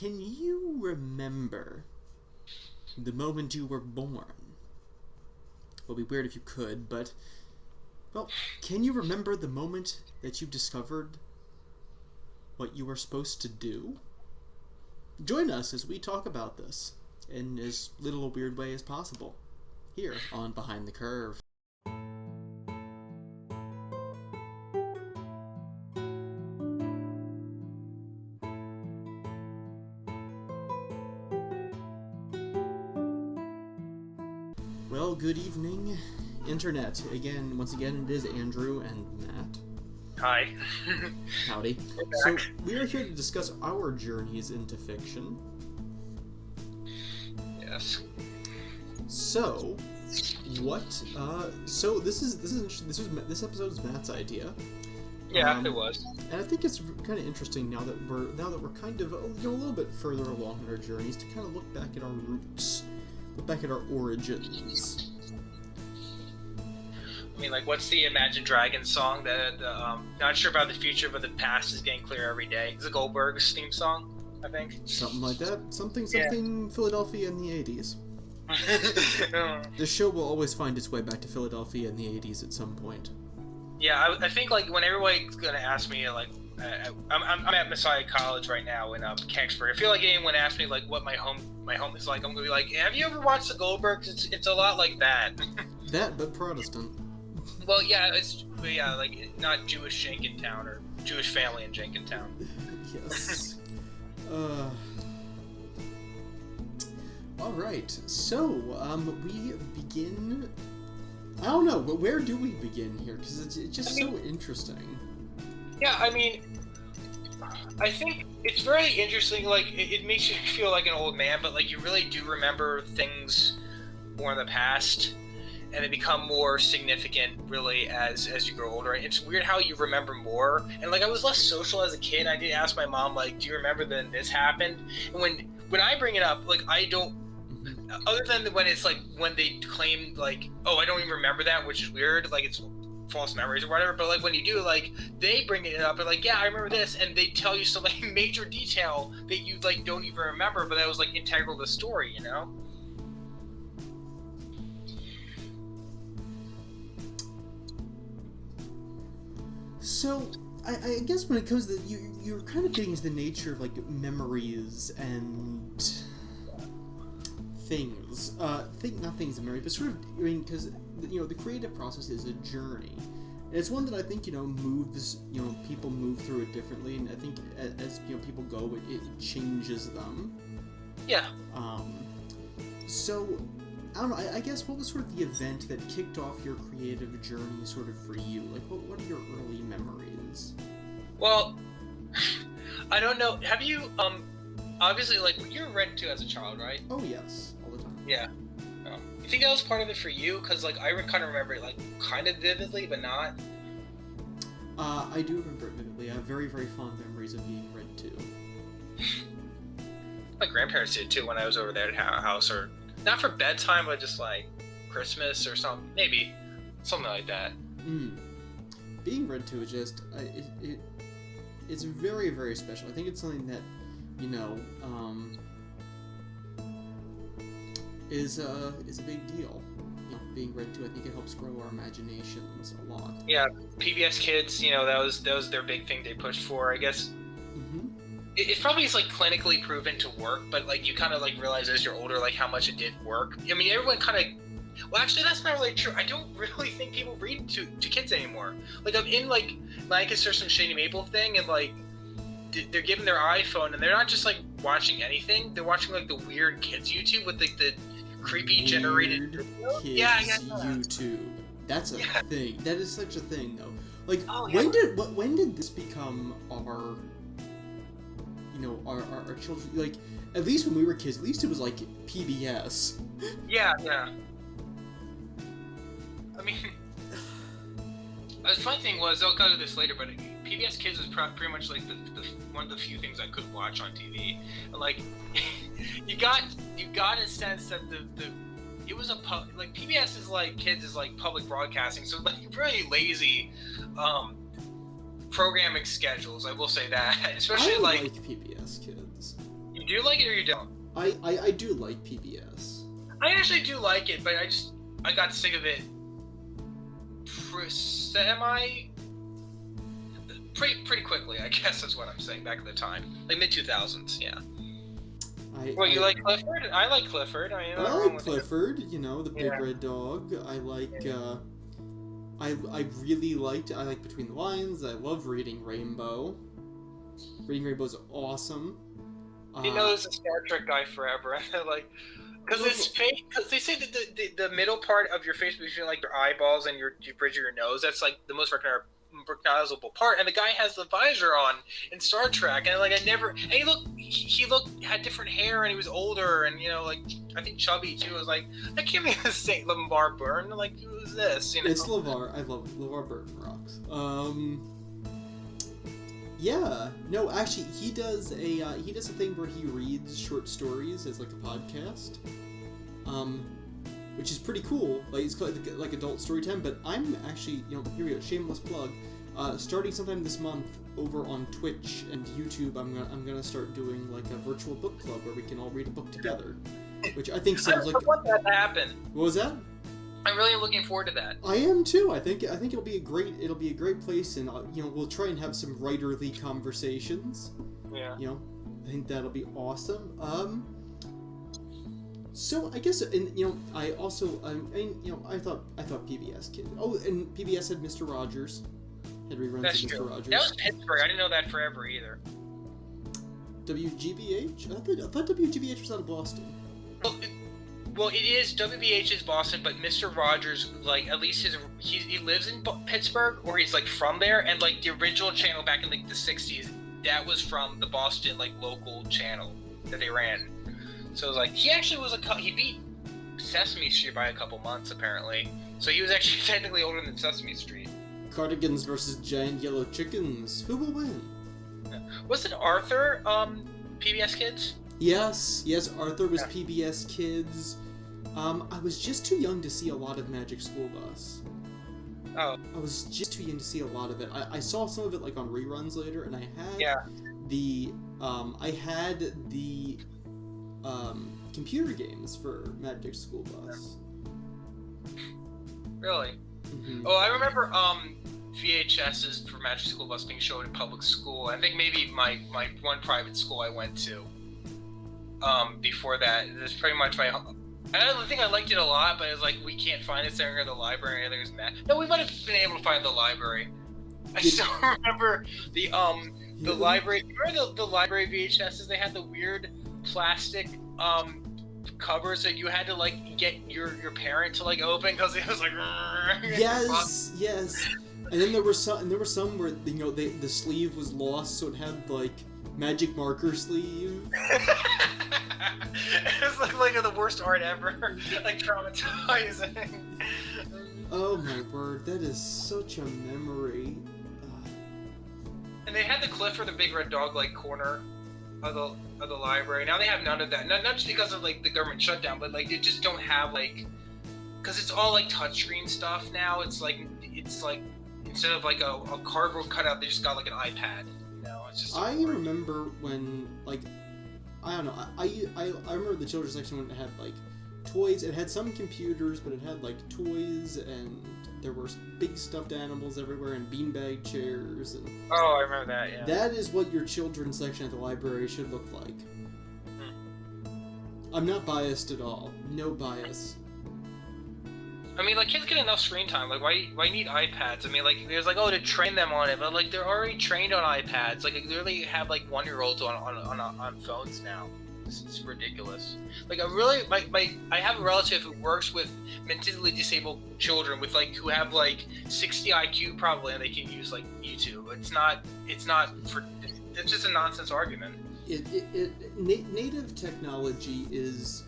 can you remember the moment you were born? Well, it'd be weird if you could, but... Well, can you remember the moment that you discovered what you were supposed to do? Join us as we talk about this in as little a weird way as possible, here on Behind the Curve. Well, good evening, Internet. Once again, it is Andrew and Matt. Hi. Howdy. So, we are here to discuss our journeys into fiction. Yes. So, so this episode is Matt's idea. Yeah, it was. And I think it's kind of interesting now that we're kind of a little bit further along in our journeys to kind of look back at our roots, look back at our origins. I mean, like, what's the Imagine Dragons song that, not sure about the future, but the past is getting clear every day? It's the Goldberg's theme song, I think. Something like that. Something Philadelphia in the 80s. The show will always find its way back to Philadelphia in the 80s at some point. Yeah, I think, like, when everybody's going to ask me, like, I'm at Messiah College right now in Kingsbury. I feel like anyone asks me, like, what my home is like, I'm going to be like, have you ever watched the Goldbergs? It's a lot like that. That, but Protestant. Well, yeah, like, not Jewish Jenkintown or Jewish family in Jenkintown. Yes. All right. So, we begin. I don't know, but where do we begin here? Because it's just so interesting. Yeah, I mean, I think it's very interesting. Like, it makes you feel like an old man, but like you really do remember things more in the past. And they become more significant, really, as you grow older. And it's weird how you remember more. And like, I was less social as a kid. I did ask my mom, like, "Do you remember when this happened?" And when I bring it up, like, I don't. Other than when it's like when they claim like, "Oh, I don't even remember that," which is weird. Like, it's false memories or whatever. But like when you do, like, they bring it up and like, "Yeah, I remember this," and they tell you some like major detail that you like don't even remember, but that was like integral to the story, you know? So, I guess when it comes to you're kind of getting into the nature of like memories and things. Not things and memories, but sort of. I mean, because the creative process is a journey, and it's one that I think moves. People move through it differently, and I think as people go, it changes them. Yeah. So. I don't know, I guess what was sort of the event that kicked off your creative journey sort of for you? Like, what are your early memories? Well, I don't know. Have you, obviously, like, you were read to as a child, right? Oh, yes. All the time. Yeah. You think that was part of it for you? Because, like, I kind of remember it, like, kind of vividly, but not. I do remember it vividly. I have very, very fond memories of being read to. My grandparents did, too, when I was over there at our house, or... Not for bedtime, but just like Christmas or something. Maybe something like that. Being read to is just it's very, very special. I think it's something that is a big deal. Being read to, I think it helps grow our imaginations a lot. Yeah, PBS Kids. That was their big thing they pushed for, I guess. It probably is like clinically proven to work, but like you kind of like realize as you're older like how much it did work. I mean, everyone kind of. Well, actually, that's not really true. I don't really think people read to kids anymore. Like I'm in like Lancaster and Shady Maple thing, and like they're giving their iPhone, and they're not just like watching anything. They're watching like the weird kids YouTube with like the creepy weird generated. Kids YouTube. That's a thing. That is such a thing, though. Like when did this become our our children, like, at least when we were kids, at least it was like PBS. Yeah. I mean, the funny thing was, I'll go to this later, but PBS Kids was pretty much like the one of the few things I could watch on TV. And like, you got a sense that it was like PBS is like Kids is like public broadcasting, so like really lazy programming schedules. I will say that, especially I like PBS Kids. You Do you like it or you don't? I do like PBS. I actually do like it, but I got sick of it pretty quickly, I guess that's what I'm saying, back at the time. Like mid-2000s, yeah. You like Clifford? I like Clifford. I like Clifford, the big red dog. I like, I like Between the Lines. I love Reading Rainbow. Reading Rainbow's awesome. There's a Star Trek guy forever, and they're like, because they say that the middle part of your face between like your eyeballs and your bridge of your nose, that's like the most recognizable part, and the guy has the visor on in Star Trek, and like he had different hair, and he was older, and like I think chubby too. I was like, that can't be the same LeVar Burton. Like, who's this? It's LeVar. I love LeVar Burton rocks. Yeah, no, actually, he does a thing where he reads short stories as like a podcast, which is pretty cool. Like, it's called like adult story time. But I'm actually, here we go, shameless plug. Starting sometime this month over on Twitch and YouTube, I'm gonna start doing like a virtual book club where we can all read a book together, which I think sounds like. I want that to happen. What was that? I'm really looking forward to that. I am too. I think it'll be a great place, and we'll try and have some writerly conversations. Yeah. I think that'll be awesome. So I guess, and I also, I thought PBS Kids. Oh, and PBS had Mr. Rogers. Had reruns of Mr. Rogers. That was Pittsburgh. I didn't know that forever either. WGBH? I thought WGBH was out of Boston. Well, it is. WBH is Boston, but Mr. Rogers, like, at least he lives in Pittsburgh, or he's like from there, and like the original channel back in like the 60s, that was from the Boston like local channel that they ran. So it was like, he actually was he beat Sesame Street by a couple months apparently. So he was actually technically older than Sesame Street. Cardigans versus Giant Yellow Chickens. Who will win? Was it Arthur, PBS Kids? Yes, Arthur was PBS Kids. I was just too young to see a lot of Magic School Bus. Oh. I was just too young to see a lot of it. I saw some of it like on reruns later, and I had the computer games for Magic School Bus. Really? Mm-hmm. Oh, I remember VHSs for Magic School Bus being shown in public school. I think maybe my one private school I went to. Before that, it's pretty much my. I don't think I liked it a lot, but it was like, we can't find it somewhere in the library. I think it was mad. No, we might have been able to find the library. I still remember the library. Remember the library VHSs? They had the weird plastic covers that you had to like get your parent to like open because it was like. Yes. And then there were some where the sleeve was lost, so it had like magic marker sleeve. It was like the worst art ever, like traumatizing. Oh my word, that is such a memory. And they had the Clifford the Big Red Dog like corner of the library. Now they have none of that. Not just because of like the government shutdown, but like they just don't have like, because it's all like touchscreen stuff now. It's like instead of like a cardboard cutout, they just got like an iPad. It's just I remember when like. I don't know. I remember the children's section when it had like toys. It had some computers, but it had like toys, and there were big stuffed animals everywhere, and beanbag chairs. And oh, I remember that. Yeah. That is what your children's section at the library should look like. I'm not biased at all. No bias. I mean, like, kids get enough screen time. Like, why need iPads? I mean, like, there's like, to train them on it, but like, they're already trained on iPads. Like, they literally have like 1-year-olds on phones now. It's ridiculous. Like, I have a relative who works with mentally disabled children with like who have like 60 IQ probably, and they can use like YouTube. It's just a nonsense argument. Native technology is.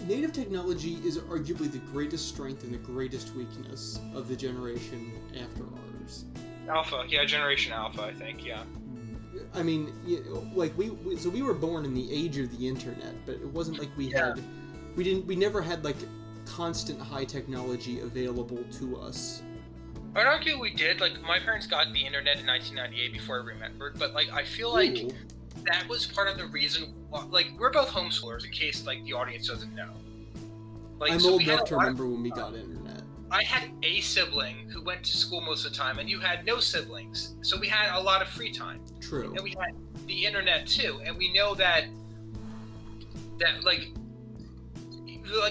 Native technology is arguably the greatest strength and the greatest weakness of the generation after ours. Alpha, yeah, Generation Alpha, I think, yeah. I mean, like we were born in the age of the internet, but it wasn't like we never had like constant high technology available to us I'd argue we did. Like, my parents got the internet in 1998 before I remembered, but, like, I feel like Ooh. that was part of the reason why, like, we're both homeschoolers, in case, like, the audience doesn't know. Like, I'm so old we had enough a to lot remember when we got internet. I had a sibling who went to school most of the time, and you had no siblings. So we had a lot of free time. True. And we had the internet, too. And we know that, like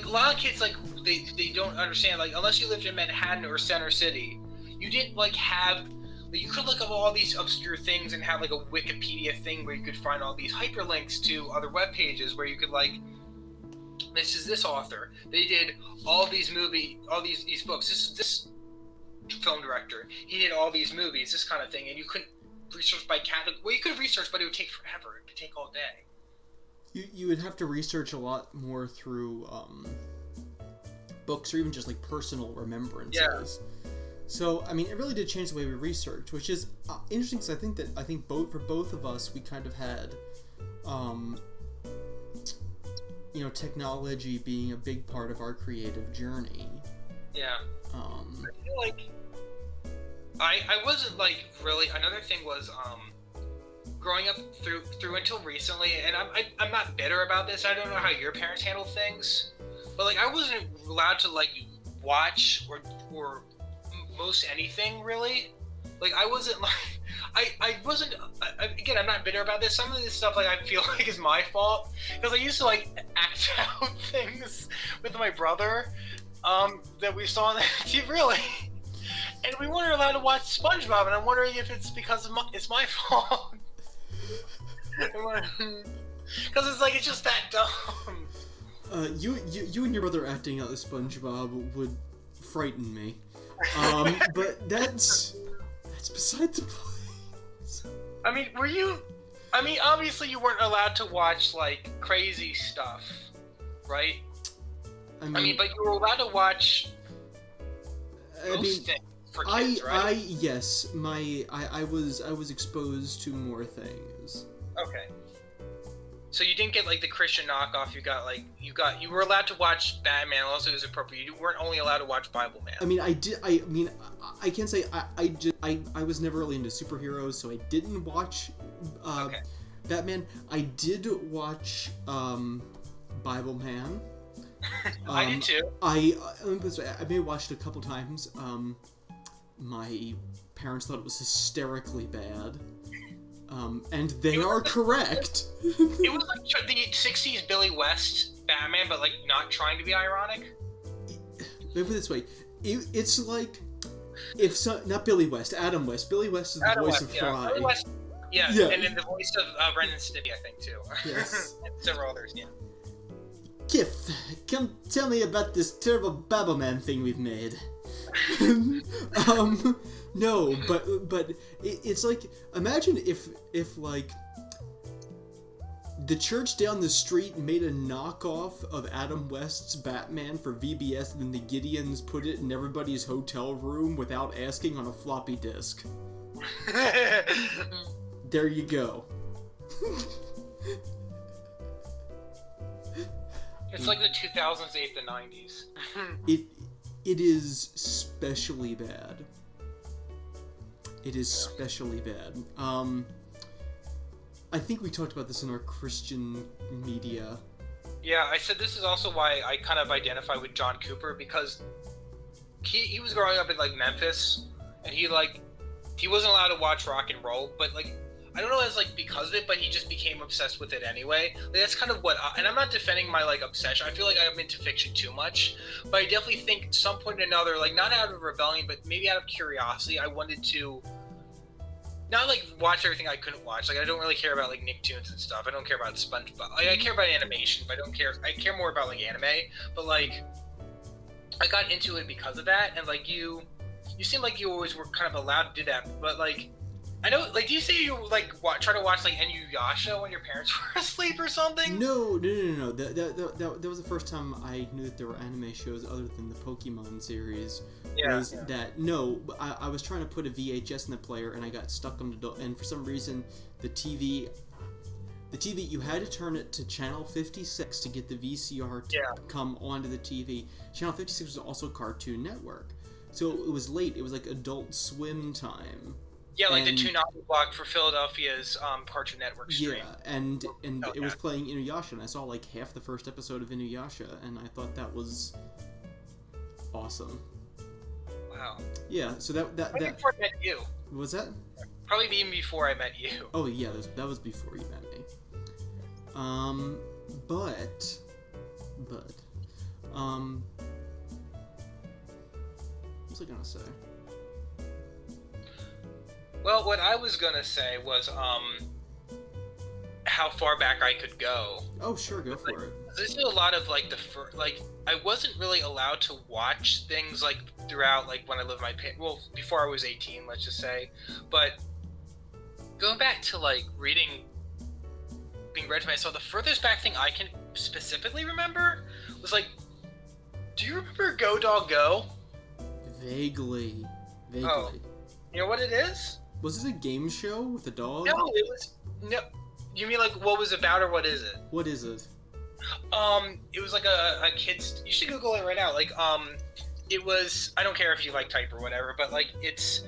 a lot of kids, like, they don't understand, like, unless you lived in Manhattan or Center City, you didn't, like, have, like, you could look up all these obscure things and have, like, a Wikipedia thing where you could find all these hyperlinks to other web pages where you could, like, this is this author. They did all these these books. This film director. He did all these movies, this kind of thing, and you couldn't research by category. Well, you could research, but it would take forever. It would take all day. You would have to research a lot more through books or even just like personal remembrances. Yeah. So I mean, it really did change the way we research, which is interesting because I think for both of us we kind of had, technology being a big part of our creative journey. Yeah. I feel like I wasn't like really. Another thing was growing up through until recently, and I'm not bitter about this. I don't know how your parents handle things, but like I wasn't allowed to like watch or most anything really. Like I wasn't like I wasn't again. I'm not bitter about this. Some of this stuff like I feel like is my fault because I used to like act out things with my brother that we saw on the TV really. And we weren't allowed to watch SpongeBob, and I'm wondering if it's because it's my fault. Because it's like it's just that dumb. You and your brother acting out the SpongeBob would frighten me. But that's beside the point. I mean, were you? I mean, obviously you weren't allowed to watch like crazy stuff, right? I mean, but you were allowed to watch most things for kids, right? Yes, I was exposed to more things. Okay. So you didn't get like the Christian knockoff. You were allowed to watch Batman. Also, it was appropriate. You weren't only allowed to watch Bible Man. I mean, I can't say I was never really into superheroes, so I didn't watch Batman. I did watch Bible Man. I did too. I may have watched it a couple times. My parents thought it was hysterically bad. And they are correct. It was like the 60s Billy West Batman, but like not trying to be ironic. Put it this way, it's like not Billy West, Adam West. Billy West is the voice of Fry. Billy West, yeah, and then the voice of Ren and Stimpy, I think too. Yes, and several others. Yeah. Kif, come tell me about this terrible Babbleman thing we've made. No, but it's like, imagine if like the church down the street made a knockoff of Adam West's Batman for VBS, and then the Gideons put it in everybody's hotel room without asking on a floppy disk. There you go. It's like the 2000s ate the 90s. It is especially bad. It is especially bad. I think we talked about this in our Christian media. Yeah, I said this is also why I kind of identify with John Cooper, because he was growing up in like Memphis, and he wasn't allowed to watch rock and roll, but like I don't know if it's like because of it, but he just became obsessed with it anyway. Like, that's kind of what and I'm not defending my like obsession. I feel like I'm into fiction too much, but I definitely think at some point or another, like not out of rebellion, but maybe out of curiosity, I wanted to not like watch everything I couldn't watch. Like I don't really care about like Nicktoons and stuff. I don't care about SpongeBob. Like I care about animation, but I care more about like anime. But like I got into it because of that, and like you seem like you always were kind of allowed to do that, but like I know, like, do you say you like try to watch like Inuyasha when your parents were asleep or something? No. That was the first time I knew that there were anime shows other than the Pokemon series. I was trying to put a VHS in the player and I got stuck on the and for some reason the TV you had to turn it to channel 56 to get the VCR to come onto the TV. Channel 56 was also Cartoon Network. So it was late. It was like Adult Swim time. Yeah, like And- the 2 block for Philadelphia's Cartoon Network stream. Yeah, and Okay. it was playing Inuyasha, and I saw like half the first episode of Inuyasha, and I thought that was awesome. Wow. Yeah, so that Probably before I met you. was that. Probably even before I met you. Oh yeah, that was before you met me. But what was I gonna say? Well, what I was gonna say was how far back I could go. Oh sure, go for it. There's still a lot of like I wasn't really allowed to watch things like throughout like when I lived my before I was 18, let's just say. But going back to like being read to myself, the furthest back thing I can specifically remember was like, do you remember Go Dog Go? Vaguely. Oh. You know what it is? Was it a game show with a dog? No, it was no. You mean like what was it about, or what is it? What is it? It was like a kid's. You should Google it right now. Like, it was. I don't care if you like type or whatever, but like it's.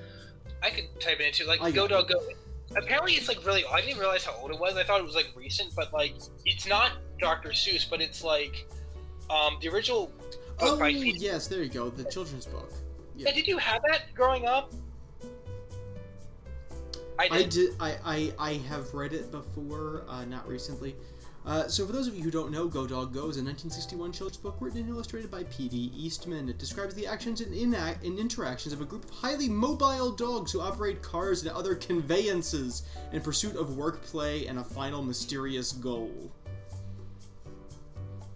I could type it into like Go Dog Go. Apparently, it's like really. I didn't realize how old it was. I thought it was like recent, but like it's not Dr. Seuss, but it's like, the original book by. Yes, there you go. The children's book. Yeah. Did you have that growing up? I did. I have read it before, not recently. So for those of you who don't know, Go Dog Go is a 1961 children's book written and illustrated by P.D. Eastman. It describes the actions and interactions of a group of highly mobile dogs who operate cars and other conveyances in pursuit of work, play, and a final mysterious goal.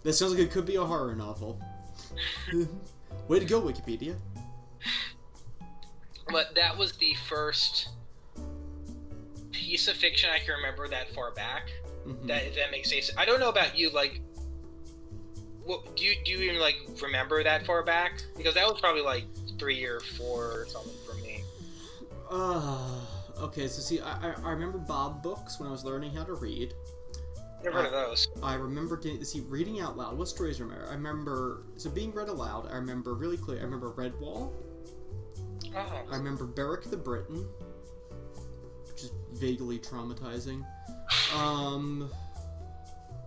That sounds like it could be a horror novel. Way to go, Wikipedia. But that was the first piece of fiction I can remember that far back. Mm-hmm. That makes sense. I don't know about you. Like, what do you even like remember that far back? Because that was probably like 3 or 4 or something for me. Okay. So see, I remember Bob books when I was learning how to read. Never heard of those. I remember reading out loud. What stories remember? I remember being read aloud. I remember really clear. I remember Redwall. Oh. I remember Beric the Briton, which is vaguely traumatizing.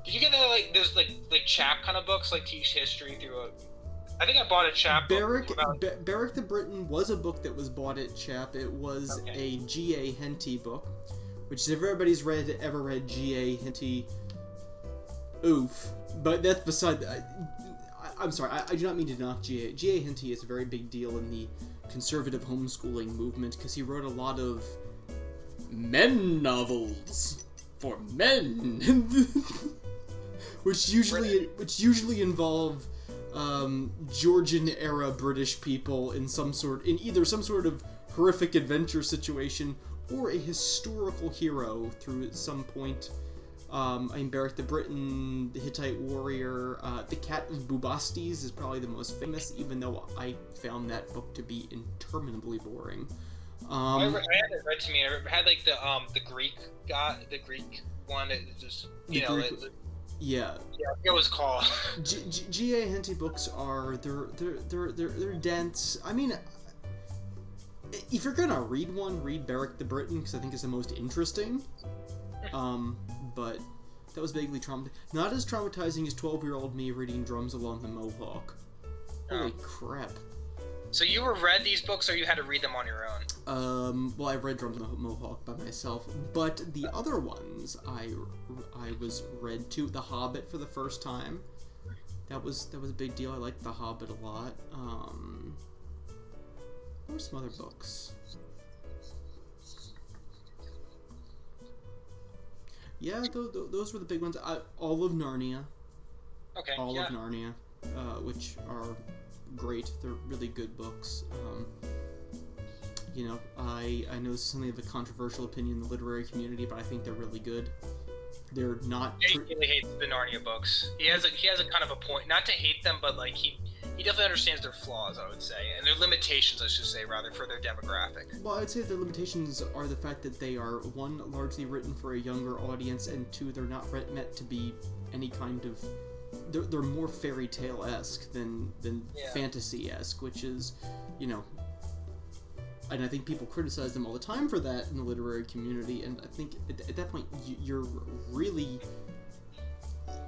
Did you get that like there's like chap kind of books like teach history through a? I think I bought a chap. Beric the Briton was a book that was bought at Chap. It was a G.A. Henty book, which if everybody's ever read G.A. Henty, oof. But that's beside. I'm sorry. I do not mean to knock G.A. G.A. Henty is a very big deal in the conservative homeschooling movement because he wrote a lot of men novels for men, which usually involve Georgian era British people in either some sort of horrific adventure situation or a historical hero through some point. Beric the Briton, the Hittite warrior, the Cat of Bubastes is probably the most famous, even though I found that book to be interminably boring. I had it read to me. I had like the Greek guy, the Greek one. That just yeah. Yeah, it was called. G.A. Henty books are they're dense. I mean, if you're gonna read one, read Beric the Briton because I think it's the most interesting. But that was vaguely traumatizing. Not as traumatizing as 12-year-old me reading Drums Along the Mohawk. Holy crap. So you read these books, or you had to read them on your own? Well, I read Drums Along the Mohawk by myself, but the other ones I was read to. The Hobbit for the first time. That was a big deal. I liked The Hobbit a lot. What were some other books? Yeah, those were the big ones. All of Narnia. Okay. All of Narnia, which are great. They're really good books. I know this is something of a controversial opinion in the literary community, but I think they're really good. They're not. Yeah, he really hates the Narnia books. He has a kind of a point. Not to hate them, but like he definitely understands their flaws, I would say, and their limitations, I should say, rather, for their demographic. Well, I'd say their limitations are the fact that they are, one, largely written for a younger audience, and two, they're not meant to be any kind of they're more fairy tale esque than Yeah. fantasy esque, which is, you know. And I think people criticize them all the time for that in the literary community, and I think at that point you're really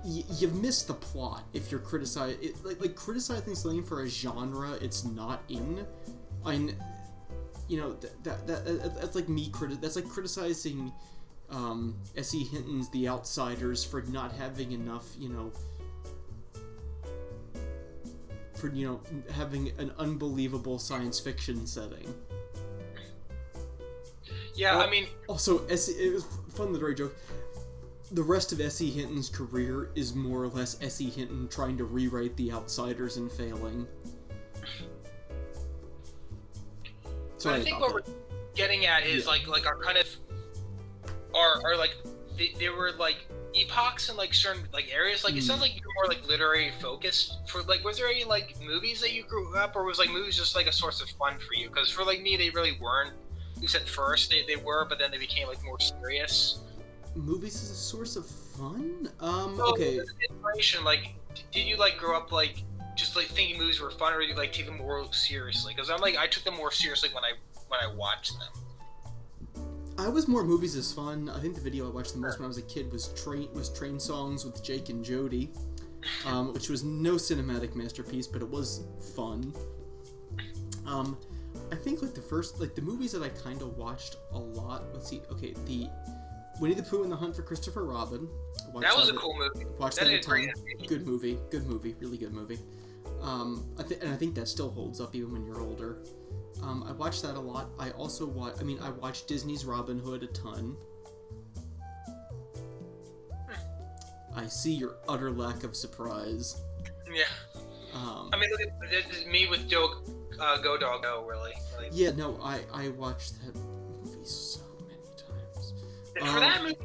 you've missed the plot if you're criticizing criticizing something for a genre it's not in. You know, that's like me that's like criticizing S.E. Hinton's The Outsiders for not having enough, you know, for, you know, having an unbelievable science fiction setting. Yeah, Well, I mean, also, it was fun literary joke. The rest of S.E. Hinton's career is more or less S.E. Hinton trying to rewrite The Outsiders and failing. but I think what we're getting at is like our kind of are like they were like epochs in like certain like areas. Like it sounds like you're more like literary focused. For like, was there any like movies that you grew up, or was like movies just like a source of fun for you? Because for like me, they really weren't. At least at first they were, but then they became like more serious. Movies is a source of fun? So, Okay. Inspiration, like, did you like grow up like just like thinking movies were fun, or did you like take them more seriously? Because I took them more seriously when I watched them. I was more movies is fun. I think the video I watched the most when I was a kid was Train Songs with Jake and Jody, which was no cinematic masterpiece, but it was fun. I think like the movies that I kind of watched a lot. Let's see. Okay, the Winnie the Pooh and the Hunt for Christopher Robin. That was a cool movie. Watched that a ton. Good movie. Really good movie. And I think that still holds up even when you're older. I watched that a lot. I also I watched Disney's Robin Hood a ton. I see your utter lack of surprise. Yeah. I mean, look at me with Go Dog Go, really. Like, yeah, no, I watched that movie so many times. for that movie,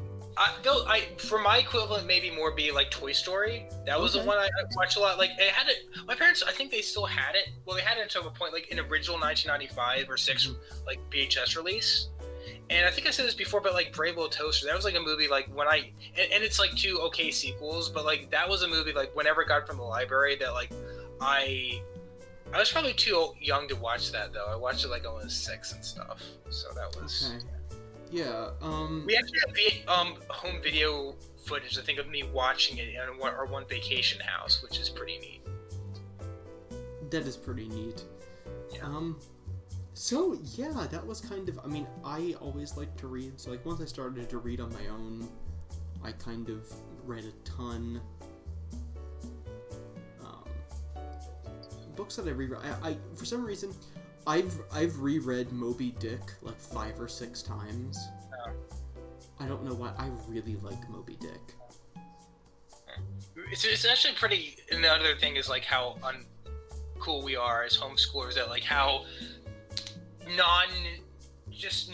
for my equivalent, maybe more be like Toy Story. That was the one I watched a lot. Like, it had it. My parents, I think they still had it. Well, they had it until a point, like an original 1995 or 6 like VHS release. And I think I said this before, but like Brave Little Toaster, that was like a movie like when and it's like 2 okay sequels, but like that was a movie like whenever I got it from the library that like I was probably too young to watch that though. I watched it like I was 6 and stuff, so that was. Okay. Yeah. We actually have home video footage, I think, of me watching it in our one vacation house, which is pretty neat. That is pretty neat. Yeah. So yeah, that was kind of. I mean, I always liked to read. So like once I started to read on my own, I kind of read a ton. Books that I reread. I for some reason, I've reread Moby Dick like 5 or 6 times. I don't know why. I really like Moby Dick. It's actually pretty. And the other thing is like how uncool we are as homeschoolers. That like how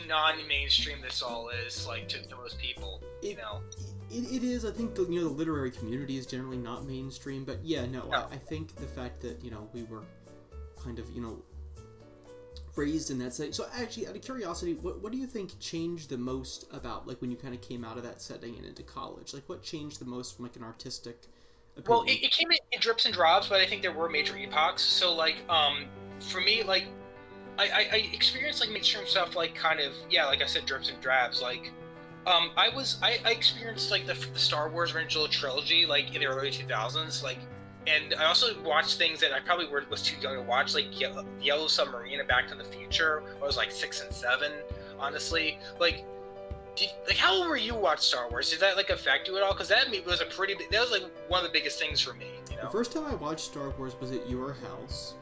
non-mainstream this all is like to most people. You know. It is. I think the literary community is generally not mainstream, but yeah, no. I think the fact that we were kind of raised in that setting. So actually, out of curiosity, what do you think changed the most about like when you kind of came out of that setting and into college? Like what changed the most from like an artistic opinion? Well, it came in drips and drops, but I think there were major epochs. So like for me, like I experienced like mainstream stuff like kind of like I said, drips and drabs. Like I experienced like the Star Wars original trilogy like in the early 2000s, like. And I also watched things that I probably was too young to watch, like Yellow Submarine and Back to the Future. I was like 6 and 7, honestly. Like how old were you watch Star Wars? Did that like affect you at all? Because that was that was like one of the biggest things for me. The first time I watched Star Wars was at your house.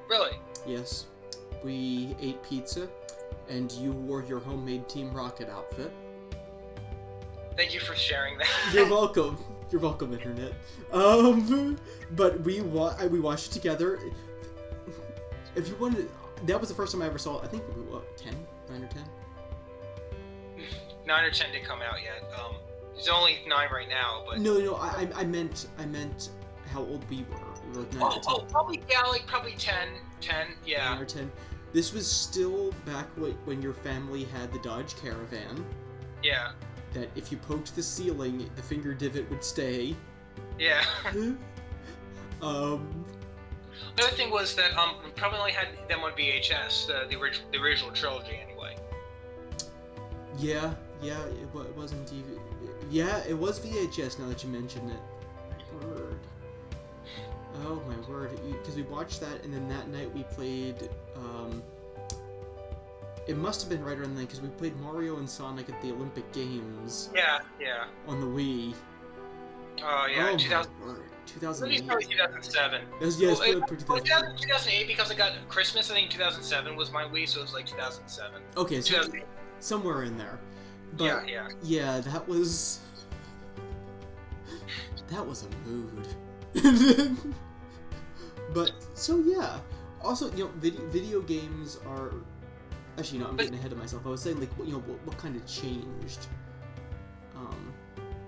Really? Yes. We ate pizza, and you wore your homemade Team Rocket outfit. Thank you for sharing that. You're welcome. You're welcome, Internet. But we watched it together. If you wanted, that was the first time I ever saw it. I think we were 9 or 10. 9 or 10 didn't come out yet. There's only 9 right now, but no. I meant how old we were. We were like 9 or 10. Probably 10, yeah. 9 or 10. This was still back when your family had the Dodge Caravan. Yeah. That if you poked the ceiling, the finger divot would stay. Yeah. um, The other thing was that we probably only had them on VHS, the original trilogy anyway. yeah, it wasn't DVD. Yeah, it was VHS. Now that you mention it, word. Oh my word! Because we watched that, and then that night we played. It must have been right around then, because we played Mario and Sonic at the Olympic Games. Yeah. On the Wii. Oh yeah, Oh 2000. my word! 2008. Probably 2007. It was, yeah, it's Well, pretty 2008 because I got Christmas. I think 2007 was my Wii, so it was like 2007. Okay, so 2008. somewhere in there. But, yeah, that was a mood. But so yeah. Also, video games are. Actually, no, I'm getting ahead of myself. I was saying, like, what kind of changed.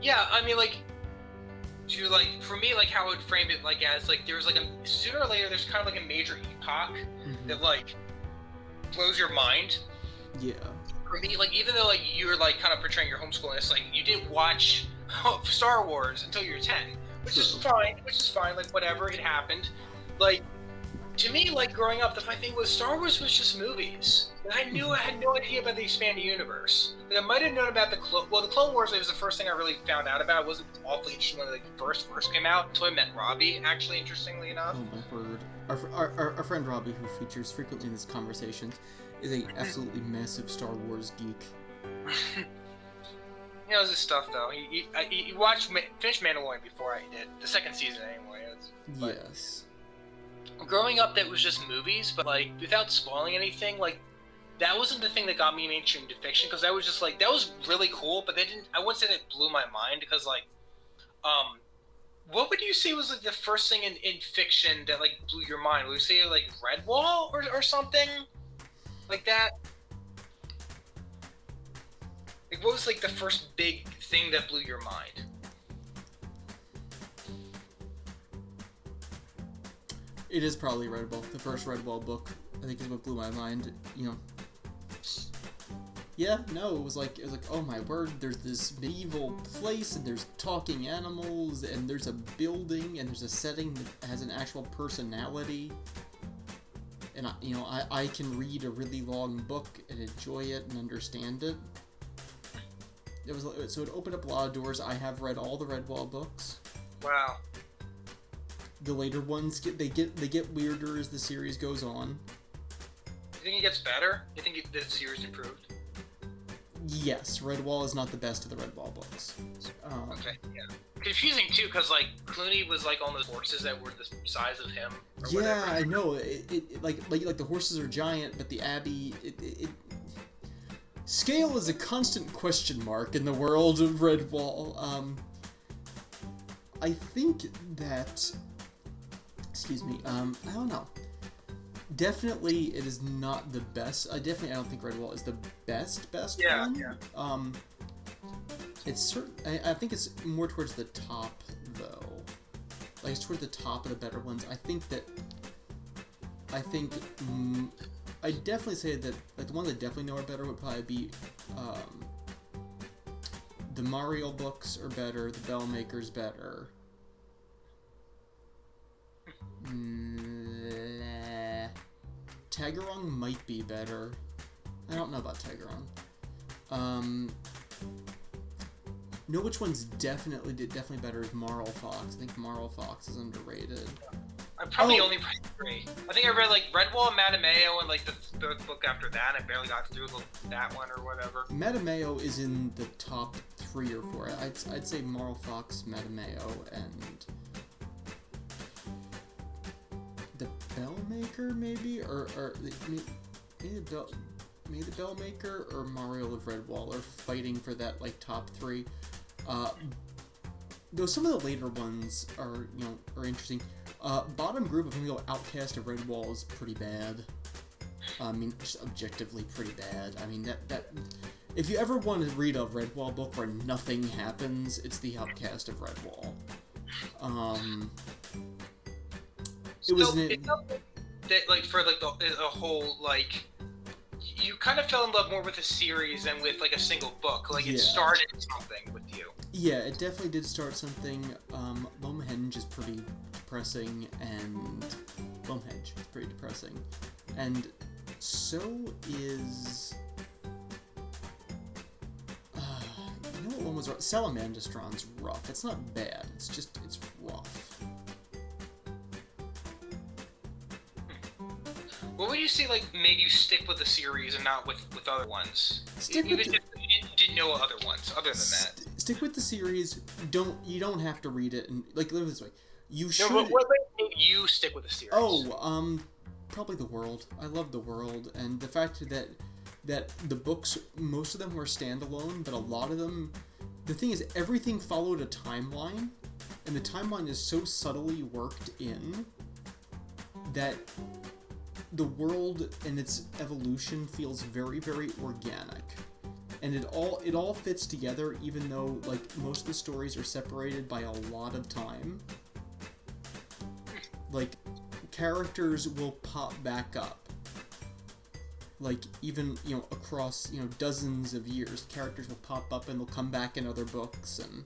Yeah, I mean, like, for me, like, how I would frame it, like, as, like, there's, like, sooner or later, there's kind of, like, a major epoch that, like, blows your mind. Yeah. For me, like, even though, like, you were, like, kind of portraying your homeschooling, it's, like, you didn't watch Star Wars until you were 10, which is fine, like, whatever, it happened. Like, to me, like, growing up, my thing was Star Wars was just movies. And I had no idea about the expanded universe. Like, I might have known about the Clone Wars. It was the first thing I really found out about. It wasn't awfully interesting when it first came out until I met Robbie. Actually, interestingly enough. Oh my word! Our friend Robbie, who features frequently in this conversation, is a absolutely massive Star Wars geek. He knows his stuff though. He finished Mandalorian before I did the second season anyway. Yes. Growing up, that was just movies, but like without spoiling anything, like that wasn't the thing that got me mainstream into fiction because I was just like that was really cool, but I wouldn't say that blew my mind because like, what would you say was like the first thing in fiction that like blew your mind? Would you say like Redwall or something like that? Like what was like the first big thing that blew your mind? It is probably Redwall. The first Redwall book, I think, is what blew my mind. Yeah, no, it was like, oh my word, there's this medieval place, and there's talking animals, and there's a building, and there's a setting that has an actual personality. And I can read a really long book and enjoy it and understand it. So it opened up a lot of doors. I have read all the Redwall books. Wow. The later ones get weirder as the series goes on. You think it gets better? You think the series improved? Yes, Redwall is not the best of the Redwall books. Okay, yeah. Confusing too, because like Clooney was like on those horses that were the size of him. Yeah, whatever. I know. It like the horses are giant, but the Abbey scale is a constant question mark in the world of Redwall. I think that. Excuse me. I don't know. Definitely, it is not the best. I don't think Redwall is the best one. Yeah. It's certain. I think it's more towards the top, though. Like it's towards the top of the better ones. I definitely say that like the ones I definitely know are better would probably be the Mario books are better. The Bellmaker's better. Tagarong might be better. I don't know about Tagarong. Know which one's definitely better is Marl Fox. I think Marl Fox is underrated. I probably only read 3. I think I read like Redwall, Matameo, and like the third book after that. I barely got through that one or whatever. Matameo is in the top 3 or 4. I'd say Marl Fox, Matameo, and the Bellmaker maybe, or maybe the Bellmaker or Mario of Redwall are fighting for that like top 3. Though some of the later ones are interesting. Bottom group, if I'm gonna go Outcast of Redwall, is pretty bad. I mean, just objectively pretty bad. I mean that if you ever want to read a Redwall book where nothing happens, it's the Outcast of Redwall. That like for like the whole like you kind of fell in love more with a series than with like a single book. Like it started something with you. Yeah, it definitely did start something. Oh my Stonehenge is pretty depressing, and Loamhenge is pretty depressing. And so is... you know what one was rough? Salamandastron's rough. It's not bad, it's rough. What would you say, like, made you stick with the series and not with other ones? Even if you didn't know other ones, other than that. Stick with the series. You don't have to read it. And, like, live this way. You should... No, but what made you stick with the series? Oh, probably the world. I love the world, and the fact that the books, most of them were standalone, but a lot of them... The thing is, everything followed a timeline, and the timeline is so subtly worked in that the world and its evolution feels very, very organic. And it all fits together, even though, like, most of the stories are separated by a lot of time. Like, characters will pop back up. Like, even, you know, across, you know, dozens of years, characters will pop up and they'll come back in other books, and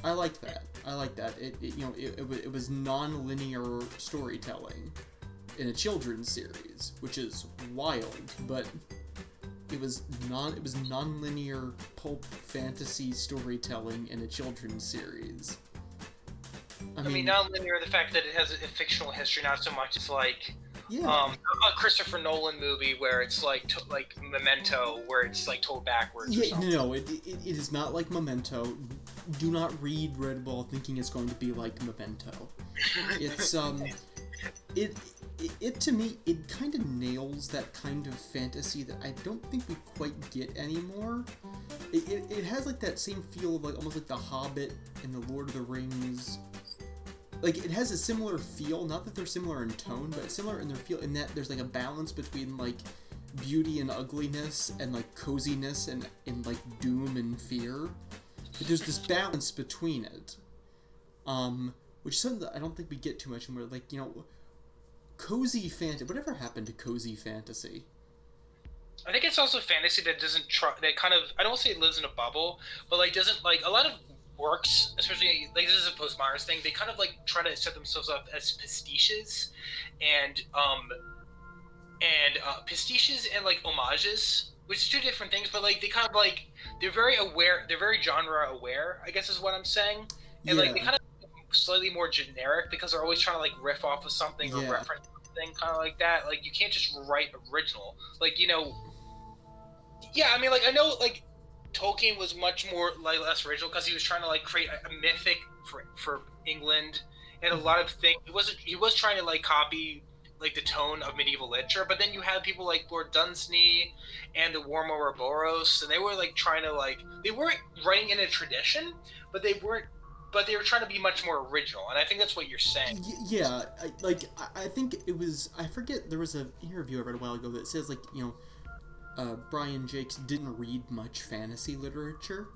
I like that. It was non-linear storytelling in a children's series, which is wild, but it was non-linear pulp fantasy storytelling in a children's series. I mean, non-linear, the fact that it has a fictional history, not so much it's like a Christopher Nolan movie where it's like Memento, where it's like told backwards. Yeah, no, it is not like Memento. Do not read Red Ball thinking it's going to be like Memento. It's it to me, it kind of nails that kind of fantasy that I don't think we quite get anymore. It has like that same feel of like almost like The Hobbit and The Lord of the Rings. Like, it has a similar feel, not that they're similar in tone, but similar in their feel, in that there's like a balance between like beauty and ugliness and like coziness and like doom and fear. But there's this balance between it, which is something that I don't think we get too much anymore. Like, you know, cozy fantasy. Whatever happened to cozy fantasy? I think it's also fantasy that doesn't try. That kind of, I don't say it lives in a bubble, but like doesn't like a lot of works, especially like this is a postmodern thing. They kind of like try to set themselves up as pastiches, and pastiches and like homages, which is two different things. But like they kind of like they're very aware. They're very genre aware, I guess is what I'm saying. And like they kind of slightly more generic because they're always trying to like riff off of something or reference something, kind of like that. Like you can't just write original. Like, you know. Yeah, I mean, like I know like Tolkien was much more like less original because he was trying to like create a mythic for England and a lot of things. He was trying to like copy like the tone of medieval literature, but then you had people like Lord Dunsany and the War Ouroboros, and they were like trying to like they weren't writing in a tradition, but they were trying to be much more original, and I think that's what you're saying. Yeah, I think it was, I forget, there was an interview I read a while ago that says like, you know, Brian Jakes didn't read much fantasy literature.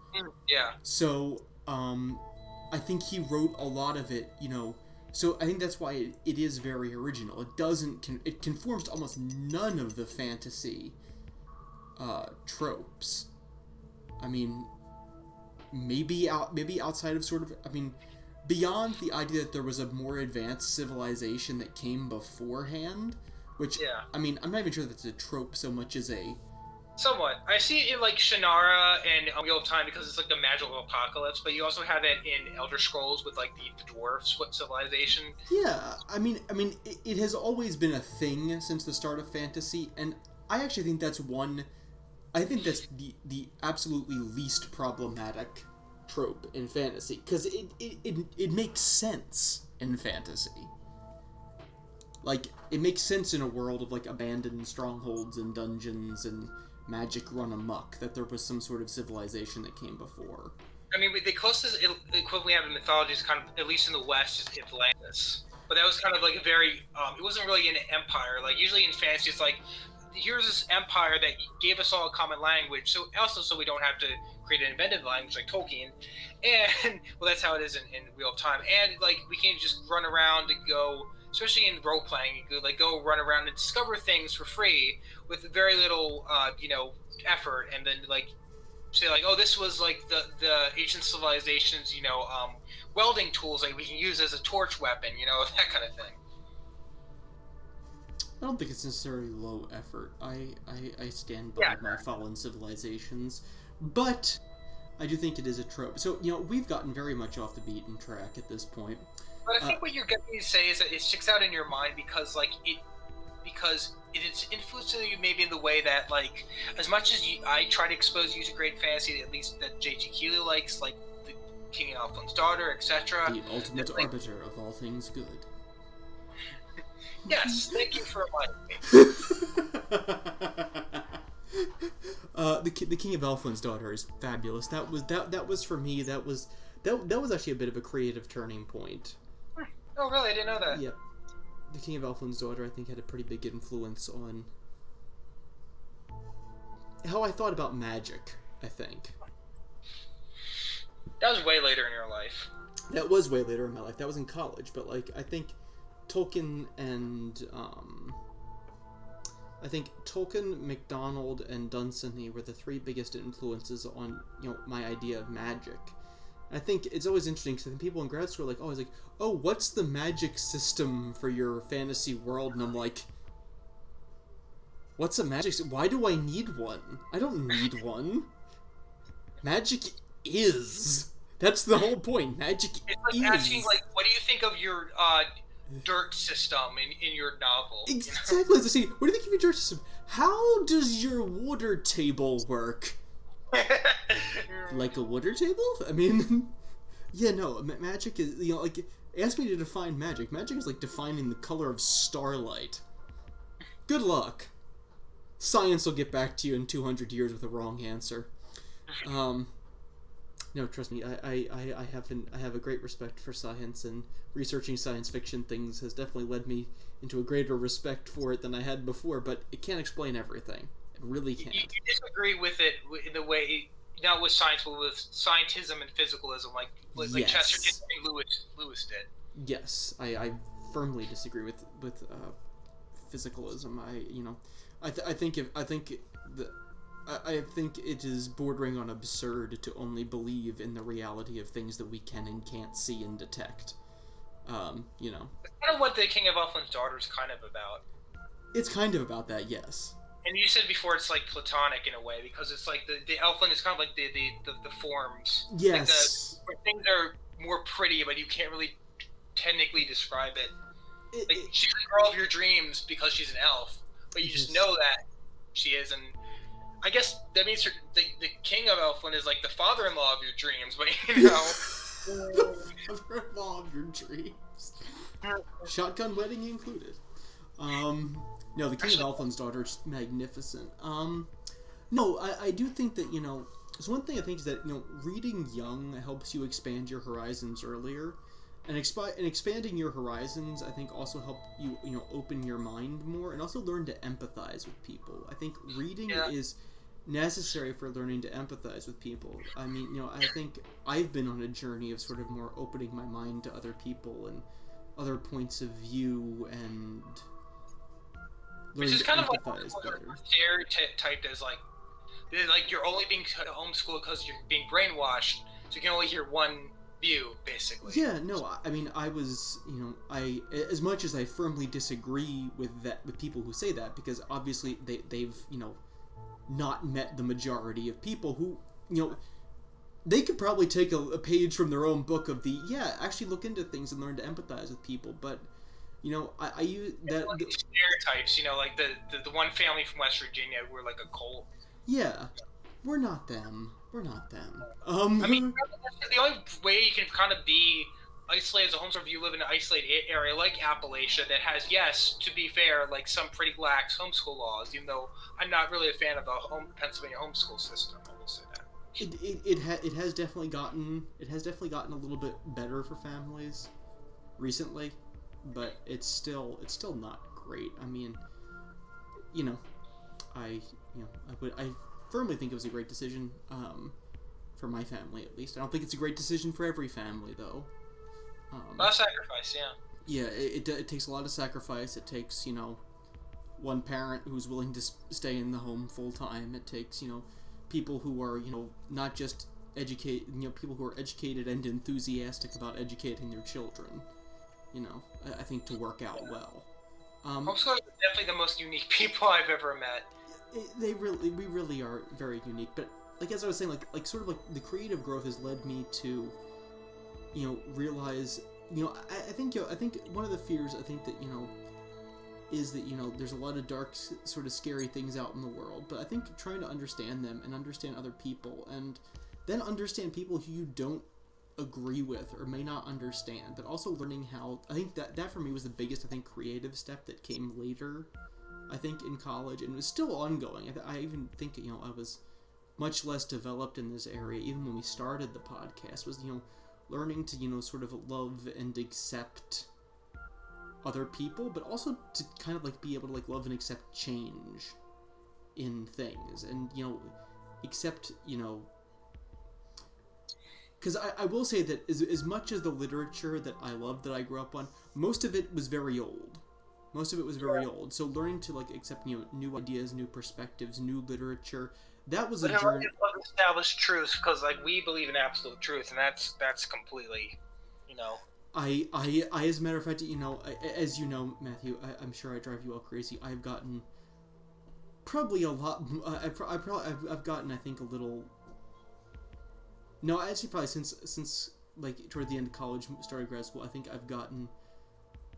Yeah. So, I think he wrote a lot of it, you know, so I think that's why it is very original. It conforms to almost none of the fantasy tropes. I mean, maybe outside of sort of, I mean, beyond the idea that there was a more advanced civilization that came beforehand, which, I mean, I'm not even sure that's a trope so much as a... Somewhat. I see it in, like, Shannara and Wheel of Time because it's, like, the magical apocalypse, but you also have it in Elder Scrolls with, like, the dwarves civilization. Yeah, I mean, it has always been a thing since the start of fantasy, and I actually think that's the absolutely least problematic trope in fantasy, because it makes sense in fantasy. Like, it makes sense in a world of, like, abandoned strongholds and dungeons and magic run amok, that there was some sort of civilization that came before. I mean, the closest equivalent we have in mythology is kind of, at least in the West, is Atlantis. But that was kind of like a very, it wasn't really an empire. Like, usually in fantasy, it's like, here's this empire that gave us all a common language, so we don't have to create an invented language like Tolkien. And, well, that's how it is in Wheel of Time. And, like, we can just run around and go... Especially in role playing, you could like go run around and discover things for free with very little, effort, and then like say like, oh, this was like the ancient civilizations, welding tools like we can use as a torch weapon, that kind of thing. I don't think it's necessarily low effort. I stand by my fallen civilizations, but I do think it is a trope. So, we've gotten very much off the beaten track at this point. But I think what you're getting me to say is that it sticks out in your mind because it's influencing you maybe in the way that, like, as much as I try to expose you to great fantasy, at least that J.G. Keeley likes, like the King and Elfland's Daughter, etc. The ultimate arbiter of all things good. Yes, thank you for reminding me. The King of Elfland's Daughter is fabulous. That was for me. That was actually a bit of a creative turning point. Oh, really? I didn't know that. Yep. The King of Elfland's Daughter, I think, had a pretty big influence on how I thought about magic, I think. That was way later in your life. That was way later in my life. That was in college, but, like, I think Tolkien and, MacDonald, and Dunsany were the three biggest influences on, my idea of magic. I think it's always interesting because people in grad school are like, what's the magic system for your fantasy world? And I'm like, what's a magic system? Why do I need one? I don't need one. Magic is. That's the whole point. Magic it's like is. Asking, like, what do you think of your dirt system in your novel? Exactly. See, what do you think of your dirt system? How does your water table work? Like a water table? I mean, yeah, no, magic is, ask me to define magic. Magic is like defining the color of starlight. Good luck. Science will get back to you in 200 years with a wrong answer. No, trust me, I have a great respect for science, and researching science fiction things has definitely led me into a greater respect for it than I had before, but it can't explain everything. It really can't. You disagree with it in the way, not with science, but with scientism and physicalism, like Yes. Chesterton and Lewis did. Yes, I firmly disagree with physicalism. I think it is bordering on absurd to only believe in the reality of things that we can and can't see and detect. It's kind of what the King of Elfland's Daughter is kind of about. It's kind of about that, yes. And you said before it's like platonic in a way because it's like the Elfland is kind of like the forms. Yes. Like where things are more pretty, but you can't really technically describe it. Like she's the girl of your dreams because she's an elf, but you just know that she is. And I guess that means the King of Elfland is like the father-in-law of your dreams, but The father-in-law of your dreams. Shotgun wedding included. No, the King of Elfland's Daughter is magnificent. No, I do think that, so one thing I think is that, reading young helps you expand your horizons earlier. And expanding your horizons, I think, also help you, open your mind more and also learn to empathize with people. I think reading is necessary for learning to empathize with people. I mean, I think I've been on a journey of sort of more opening my mind to other people and other points of view and which is kind of like stereotyped as like you're only being homeschooled because you're being brainwashed, so you can only hear one view, basically. Yeah, no, I mean, I was, as much as I firmly disagree with people who say that, because obviously they've, not met the majority of people who, they could probably take a page from their own book of actually look into things and learn to empathize with people, but, I use that... Like stereotypes, like the one family from West Virginia who were like a cult. Yeah, we're not them. I mean, the only way you can kind of be isolated as a homeschool if you live in an isolated area like Appalachia that has, yes, to be fair, like some pretty lax homeschool laws, even though I'm not really a fan of the Pennsylvania homeschool system. I will say that. It has definitely gotten a little bit better for families recently, but it's still not great. I mean, I firmly think it was a great decision, for my family at least. I don't think it's a great decision for every family though. A lot of sacrifice, yeah. Yeah, it takes a lot of sacrifice. It takes, one parent who's willing to stay in the home full time. It takes, people who are, not just people who are educated and enthusiastic about educating their children, I think to work out well. Homeschoolers are definitely the most unique people I've ever met. We really are very unique. But like as I was saying, like sort of like the creative growth has led me to, realize, I think one of the fears that is that there's a lot of dark, sort of scary things out in the world. But I think trying to understand them and understand other people, and then understand people who you don't agree with or may not understand, but also learning how, I think that for me was the biggest, creative step that came later, in college, and it was still ongoing. I even think, I was much less developed in this area even when we started the podcast, was, learning to, sort of love and accept other people, but also to kind of be able to love and accept change in things, and, accept, because I will say that as much as the literature that I loved, that I grew up on, most of it was very old. So learning to accept new ideas, new perspectives, new literature, that was a journey. Established truths, because we believe in absolute truth, and that's completely, I as a matter of fact, as you know, Matthew, I'm sure I drive you all crazy. I've gotten probably a lot. I've gotten, I think, a little. No, actually, probably since toward the end of college, started grad school, I think I've gotten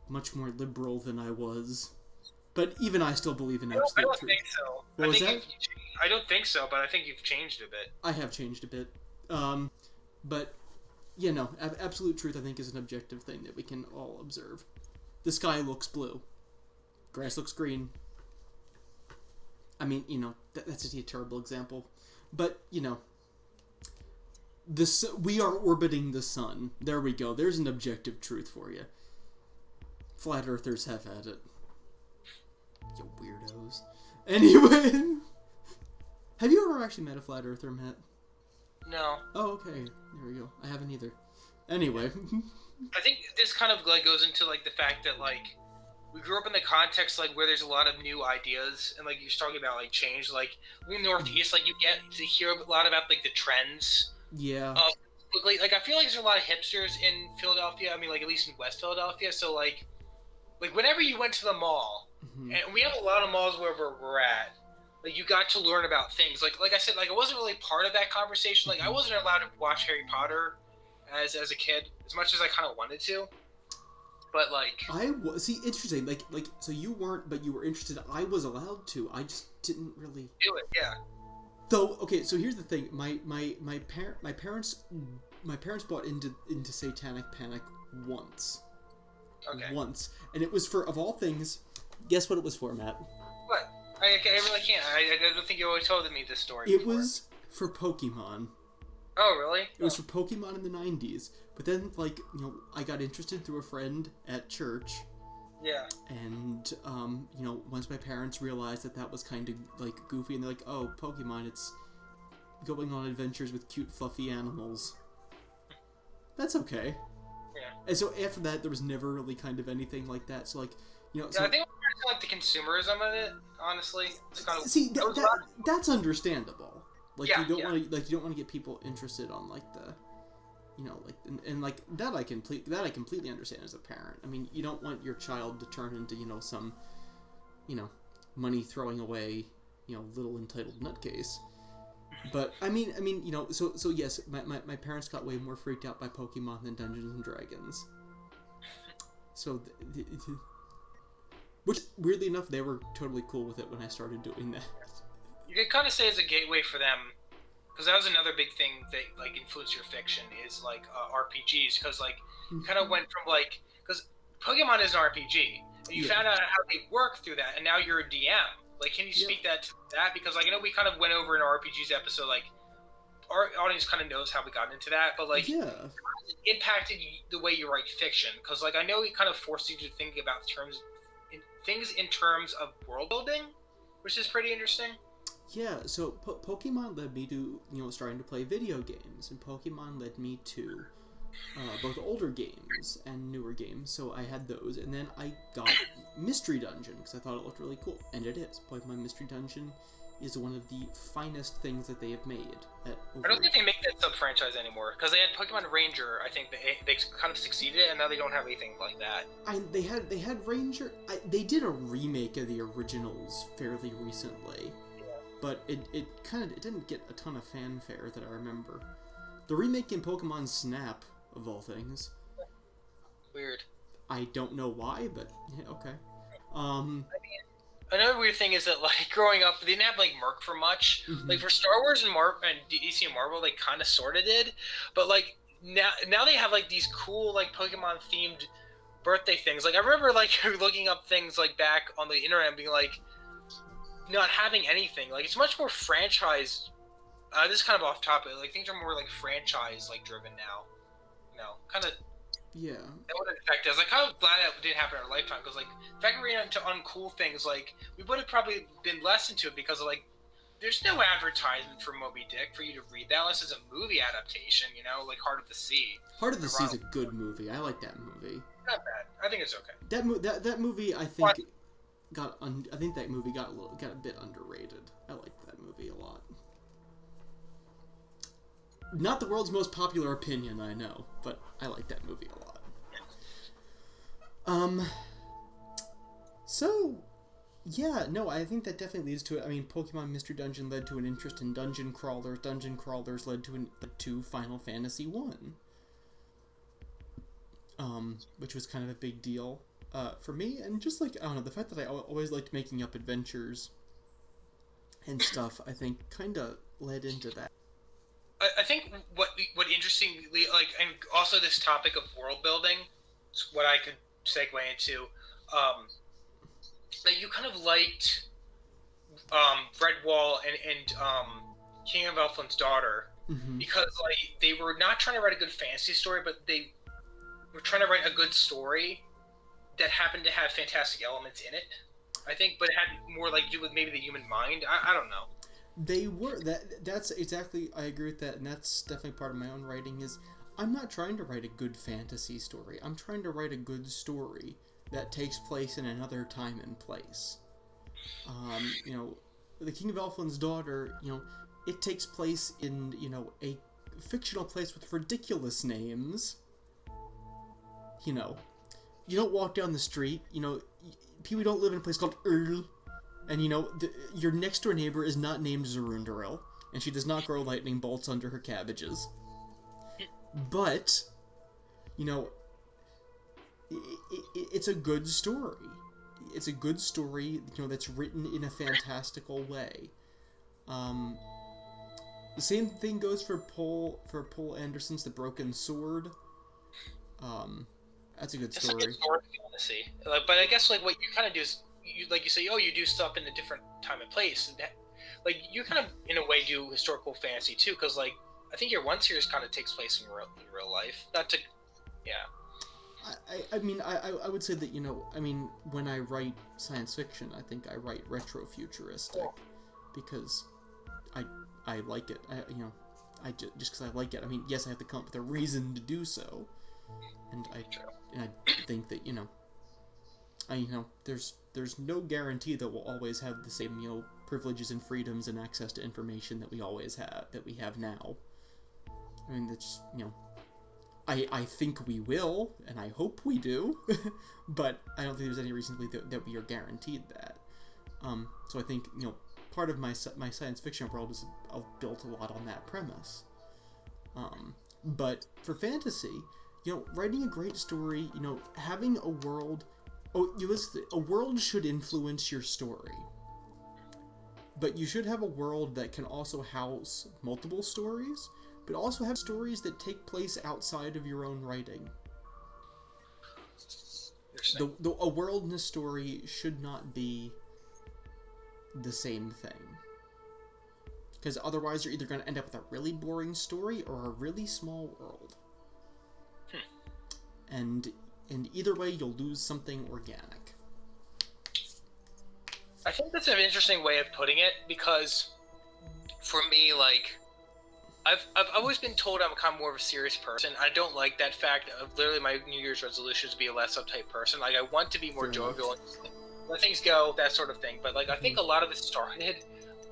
much more liberal than I was. But even I still believe in absolute truth. I don't think so. What was that? I don't think so, but I think you've changed a bit. I have changed a bit. But, absolute truth, I think, is an objective thing that we can all observe. The sky looks blue. Grass looks green. I mean, that's just a terrible example. But, we are orbiting the sun. There we go. There's an objective truth for you. Flat earthers have had it. You weirdos. Anyway. Have you ever actually met a flat earther, Matt? No. Oh, okay. There we go. I haven't either. Anyway. I think this kind of goes into the fact that we grew up in the context where there's a lot of new ideas, and you're talking about change. In the Northeast, you get to hear a lot about the trends. Yeah. I feel there's a lot of hipsters in Philadelphia. I mean, at least in West Philadelphia. So whenever you went to the mall, mm-hmm. and we have a lot of malls where we're at, you got to learn about things. Like I said, I wasn't really part of that conversation. I wasn't allowed to watch Harry Potter as a kid, as much as I kind of wanted to. But I was, see, interesting. So you weren't, but you were interested. I was allowed to. I just didn't really do it. Yeah. Though, okay, so here's the thing. My parents bought into Satanic Panic once. Okay. Once, and it was for, of all things, guess what it was for, Matt? What? I really can't. I don't think you always told me this story. It was for Pokemon. Oh, really? It was for Pokemon in the 90s. But then, I got interested through a friend at church. Yeah. And, once my parents realized that was kind of, goofy, and they're like, oh, Pokemon, it's going on adventures with cute, fluffy animals. That's okay. Yeah. And so after that, there was never really kind of anything like that. So, Yeah, I think we're the consumerism of it, honestly. It's kind of, see, that's understandable. You don't yeah. want to get people interested on, the... and that I completely understand as a parent. I mean, you don't want your child to turn into, some, money throwing away, little entitled nutcase. But I mean, so yes, my parents got way more freaked out by Pokemon than Dungeons and Dragons. So, which weirdly enough, they were totally cool with it when I started doing that. You could kind of say it's a gateway for them. Because that was another big thing that influenced your fiction is RPGs, because you kind of went from because Pokemon is an RPG, and you found out how they work through that, and now you're a DM. Can you speak to that? Because I know we kind of went over in our RPGs episode, our audience kind of knows how we got into that, but how it impacted the way you write fiction? Because I know it kind of forced you to think about things in terms of world building, which is pretty interesting. Yeah, so Pokemon led me to, starting to play video games, and Pokemon led me to both older games and newer games, so I had those, and then I got Mystery Dungeon, because I thought it looked really cool, and it is. Pokemon Mystery Dungeon is one of the finest things that they have made. I don't think they make that sub-franchise anymore, because they had Pokemon Ranger. I think they kind of succeeded, and now they don't have anything like that. They had Ranger. They did a remake of the originals fairly recently, but it didn't get a ton of fanfare that I remember. The remake in Pokemon Snap, of all things. Weird. I don't know why, but yeah, okay. I mean, another weird thing is that, like, growing up, they didn't have, like, Merc for much. Mm-hmm. Like, for Star Wars and DC and Marvel, they kind of sort of did. But, like, now they have, like, these cool, like, Pokemon-themed birthday things. Like, I remember, like, looking up things, like, back on the internet and being, like, not having anything. Like, it's much more franchise. This is kind of off topic. Like, things are more, like, franchise, like, driven now. You know, kind of... Yeah. That would affect us. Like, kind of glad that didn't happen in our lifetime, because, like, the fact that we ran into uncool things, like, we would have probably been less into it because, like, there's no advertisement for Moby Dick for you to read that unless it's a movie adaptation, you know, like Heart of the Sea. Heart of the Sea is a good movie. I like that movie. Not bad. I think it's okay. That movie, I think, I think that movie got a bit underrated. I liked that movie a lot. Not the world's most popular opinion, I know, but I like that movie a lot. So, yeah, no, I think that definitely leads to it. I mean, Pokemon Mystery Dungeon led to an interest in dungeon crawlers. Dungeon crawlers led to Final Fantasy 1. Which was kind of a big deal, for me, and just, like, I don't know, the fact that I always liked making up adventures and stuff, I think, kind of led into that. I think what interestingly, like, and also this topic of world building, is what I could segue into, that you kind of liked Redwall and King of Elfland's Daughter, Mm-hmm. because, like, they were not trying to write a good fantasy story, but they were trying to write a good story that happened to have fantastic elements in it, I think, but it had more, like, to do with maybe the human mind. I don't know. They were that's exactly, I agree with that, and that's definitely part of my own writing. Is I'm not trying to write a good fantasy story. I'm trying to write a good story that takes place in another time and place. You know, the King of Elfland's Daughter, you know, it takes place in, you know, a fictional place with ridiculous names. You know, you don't walk down the street, you know, people don't live in a place called Earl. And, you know, your next-door neighbor is not named Zerundaril, and she does not grow lightning bolts under her cabbages. But, you know, it's a good story. It's a good story, you know, that's written in a fantastical way. The same thing goes for Poul Anderson's The Broken Sword. That's a good story. It's like a sword fantasy. But I guess, like, what you kind of do is, you say, oh, you do stuff in a different time and place. Like, you kind of, in a way, do historical fantasy, too, because, like, I think your one series kind of takes place in real life. Not to, yeah. I mean, I would say that, you know, I mean, when I write science fiction, I think I write retro-futuristic, because I like it. You know, just because I like it. I mean, yes, I have to come up with a reason to do so, and I think that, you know, there's no guarantee that we'll always have the same, you know, privileges and freedoms and access to information that we have now. I mean, that's, you know, I think we will, and I hope we do, but I don't think there's any reason to believe that we are guaranteed that. So I think, you know, part of my science fiction world is built a lot on that premise. But for fantasy, you know, writing a great story, you know, having a world... a world should influence your story. But you should have a world that can also house multiple stories, but also have stories that take place outside of your own writing. A world in a story should not be the same thing. Because otherwise you're either going to end up with a really boring story or a really small world. And either way, you'll lose something organic. I think that's an interesting way of putting it, because for me, like, I've always been told I'm kind of more of a serious person. I don't like that fact of literally my New Year's resolution is to be a less uptight person. Like, I want to be more jovial and let things go, that sort of thing. But, like, I think a lot of it started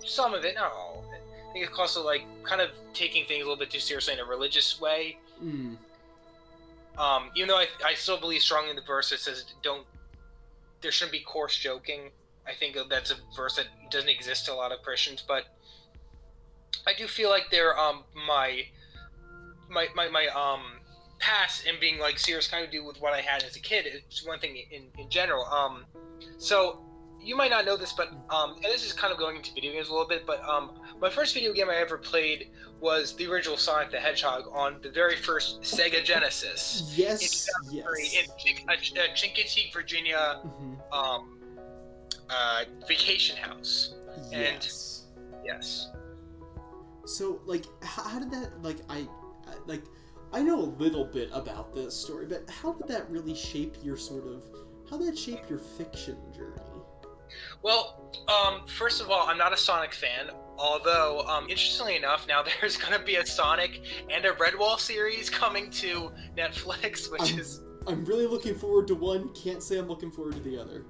some of it, not all of it. I think it's also like kind of taking things a little bit too seriously in a religious way. Mm. Even though I still believe strongly in the verse that says there shouldn't be coarse joking. I think that's a verse that doesn't exist to a lot of Christians, but I do feel like they're my past and being like serious kind of do with what I had as a kid. It's one thing in general. So you might not know this, but and this is kind of going into video games a little bit, but my first video game I ever played was the original Sonic the Hedgehog on the very first Sega Genesis. Yes. In Chincoteague, Virginia, vacation house. Yes. And yes. So, like, how did that, like, I know a little bit about this story, but how did that really shape your how did that shape your fiction journey? Well, first of all, I'm not a Sonic fan, although, interestingly enough, now there's going to be a Sonic and a Redwall series coming to Netflix, I'm really looking forward to one, can't say I'm looking forward to the other.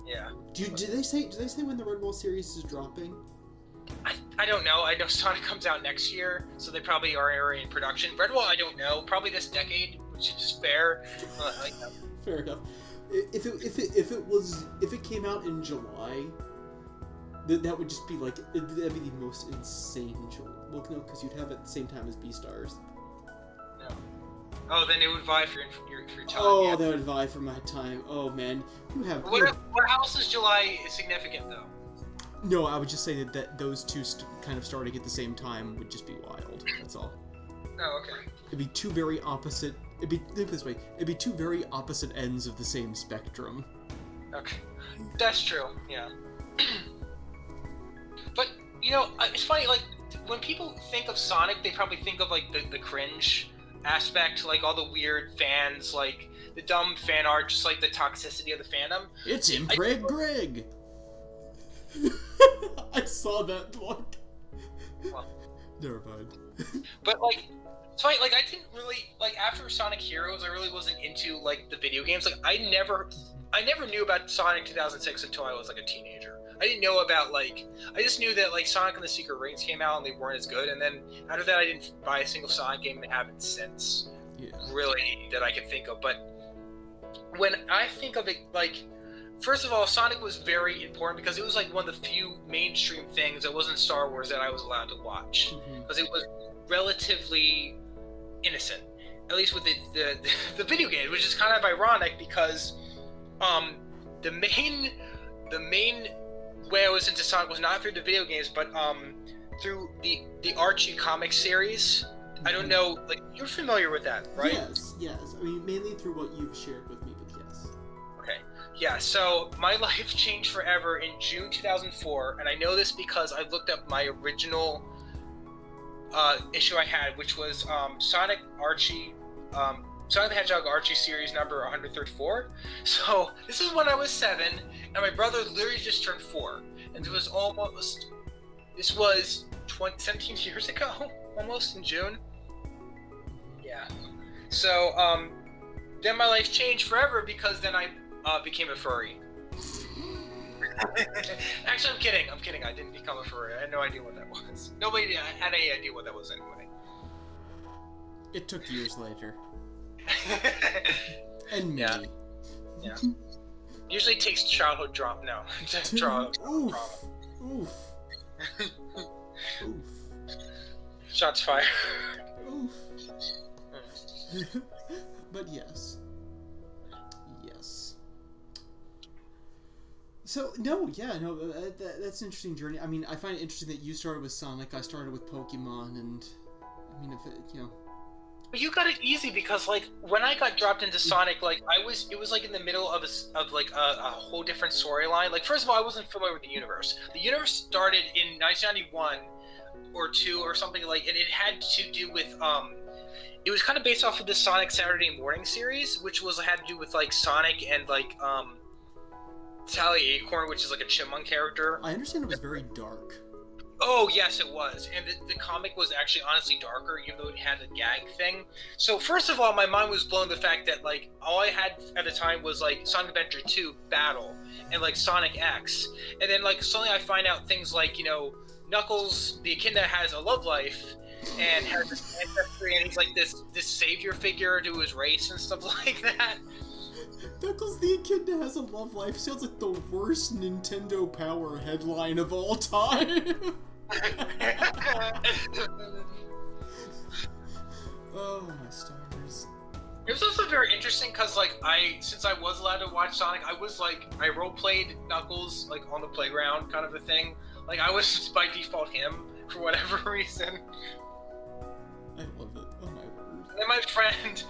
Yeah. Do they say when the Redwall series is dropping? I don't know. I know Sonic comes out next year, so they probably are already in production. Redwall, I don't know. Probably this decade, which is just fair. Fair enough. If it came out in July, that would just be like that'd be the most insane July. Well, no, because you'd have it at the same time as Beastars. No. Oh, then it would vie for your time. Oh, yeah. that would vie for my time. Oh man, you have. What else is July significant though? No, I would just say that those two kind of starting at the same time would just be wild. That's all. Oh, okay. It'd be two very opposite. Think this way. It'd be two very opposite ends of the same spectrum. Okay, that's true. Yeah. But it's funny. Like when people think of Sonic, they probably think of like the cringe aspect, like all the weird fans, like the dumb fan art, just like the toxicity of the fandom. It's Impreg Greg. I saw that look. Well, never mind. But like, it's funny. Like I didn't really like after Sonic Heroes. I really wasn't into like the video games. Like I never knew about Sonic 2006 until I was like a teenager. I didn't know about like I just knew that like Sonic and the Secret Rings came out and they weren't as good. And then after that, I didn't buy a single Sonic game and haven't since. Yeah. Really, that I can think of. But when I think of it, like. First of all, Sonic was very important because it was like one of the few mainstream things that wasn't Star Wars that I was allowed to watch. Because it was relatively innocent, at least with the video games, which is kind of ironic because the main way I was into Sonic was not through the video games, but through the Archie comic series. I don't know, like you're familiar with that, right? Yes. I mean, mainly through what you've shared with me, but yes. Okay. Yeah, so my life changed forever in June 2004, and I know this because I looked up my original issue I had, which was Sonic the Hedgehog Archie series number 134. So this is when I was 7, and my brother literally just turned 4, and it was 17 years ago, almost in June. Yeah. So then my life changed forever because then I became a furry. Actually, I'm kidding. I didn't become a furry. I had no idea what that was. Nobody had any idea what that was anyway. It took years later. And me. Yeah. Usually takes childhood drama. No, childhood drama. Oof. Shots fired. Oof. But yes. So, that's an interesting journey. I mean, I find it interesting that you started with Sonic, I started with Pokemon, and, I mean, But you got it easy because, like, when I got dropped into Sonic, like, it was, like, in the middle of a whole different storyline. Like, first of all, I wasn't familiar with the universe. The universe started in 1991 or 2 or something, like, and it had to do with, it was kind of based off of the Sonic Saturday Morning series, which had to do with, like, Sonic and, like, Sally Acorn, which is like a chipmunk character. I understand it was very dark. Oh, yes, it was. And the comic was actually honestly darker, even though it had a gag thing. So, first of all, my mind was blown the fact that, like, all I had at the time was, like, Sonic Adventure 2 Battle and, like, Sonic X. And then, like, suddenly I find out things like, Knuckles, the echidna, has a love life and has this ancestry, and he's like this savior figure to his race and stuff like that. Knuckles the Echidna has a love life sounds like the worst Nintendo Power headline of all time. Oh my stars. It was also very interesting because, like, since I was allowed to watch Sonic, I role-played Knuckles, like, on the playground kind of a thing. Like, I was just by default him for whatever reason. I love it. Oh my word. And then my friend,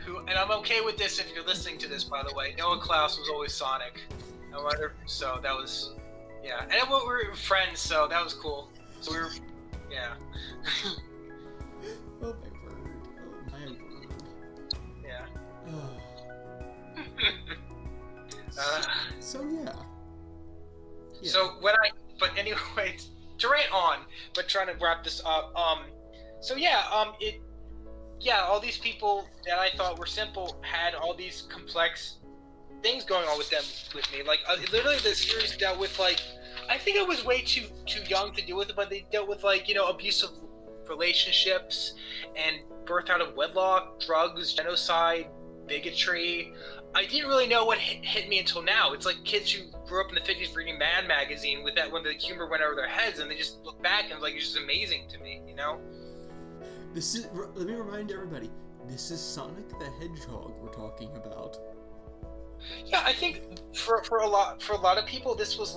and I'm okay with this if you're listening to this, by the way, Noah Klaus was always Sonic. No matter, so that was, yeah. And we were friends, so that was cool. So we were, yeah. Oh my word. Oh my word. Yeah. So yeah. So but anyway, to rant on, but trying to wrap this up. So yeah, all these people that I thought were simple had all these complex things going on with me. Like literally, the series dealt with, like, I think I was way too young to deal with it, but they dealt with, like, abusive relationships and birth out of wedlock, drugs, genocide, bigotry. I didn't really know what hit me until now. It's like kids who grew up in the 50s reading Mad magazine with that when the humor went over their heads, and they just look back and, like, it's just amazing to me, This is. Let me remind everybody. This is Sonic the Hedgehog we're talking about. Yeah, I think for a lot of people, this was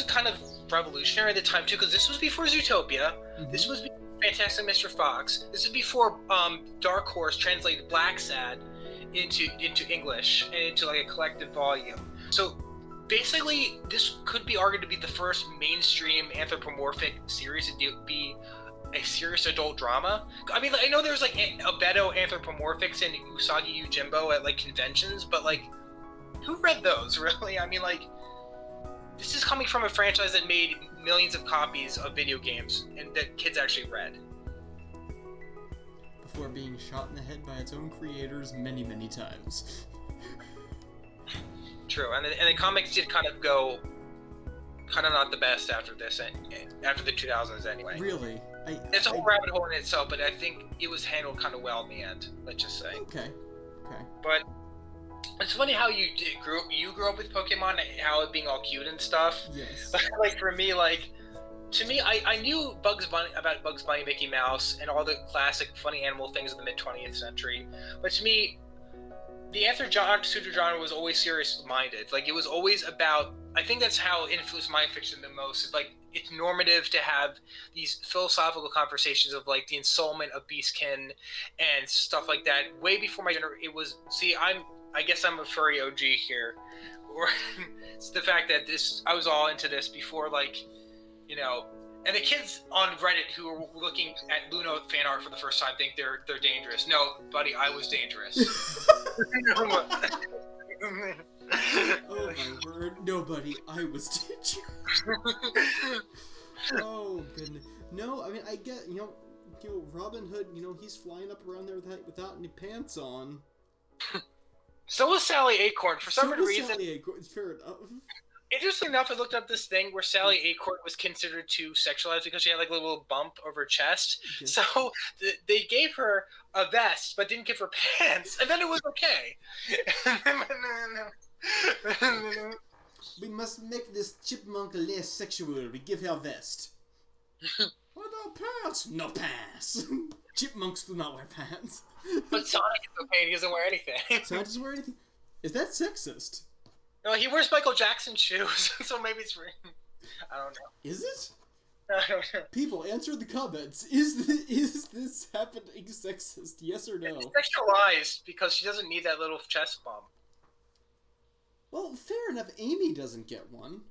kind of revolutionary at the time too, because this was before Zootopia. Mm-hmm. This was before Fantastic Mr. Fox. This was before Dark Horse translated Black Sad into English and into, like, a collective volume. So basically, this could be argued to be the first mainstream anthropomorphic series to be a serious adult drama. I mean, I know there's, like, Albedo anthropomorphics and Usagi Yojimbo at, like, conventions, but, like, who read those, really? I mean, like, this is coming from a franchise that made millions of copies of video games and that kids actually read. Before being shot in the head by its own creators many, many times. True, and the comics did kind of go not the best after this, after the 2000s anyway. Really? It's a whole rabbit hole in itself, but I think it was handled kind of well in the end, let's just say. Okay. But it's funny how you grew up with Pokemon, how it being all cute and stuff. Yes. But, like, for me, like, to me, I knew about Bugs Bunny, Mickey Mouse, and all the classic funny animal things of the mid-20th century. But to me, the anthro genre was always serious-minded. Like, it was always about, I think that's how it influenced my fiction the most. It's, like, it's normative to have these philosophical conversations of, like, the ensoulment of beastkin and stuff like that. Way before my generation, it was, I guess I'm a furry OG here. Or it's the fact that I was all into this before, like, and the kids on Reddit who are looking at Luna fan art for the first time think they're dangerous. No, buddy, I was dangerous. Oh my word. No, buddy, I was dangerous. Oh, goodness. No, I mean, I get, Robin Hood, he's flying up around there without any pants on. So was Sally Acorn. For some reason. Sally Acorn. Fair enough. Interesting enough, I looked up this thing where Sally Acorn was considered too sexualized because she had, like, a little bump over her chest. Okay. So they gave her a vest, but didn't give her pants, and then it was okay. We must make this chipmunk less sexual. We give her a vest. What about pants? No pants. Chipmunks do not wear pants. But Sonic is okay. He doesn't wear anything. Sonic doesn't wear anything. Is that sexist? No, he wears Michael Jackson shoes, so maybe it's free. I don't know. Is it? I don't know. People, answer in the comments. Is this happening sexist? Yes or no? It's sexualized because she doesn't need that little chest bump. Well, fair enough. Amy doesn't get one.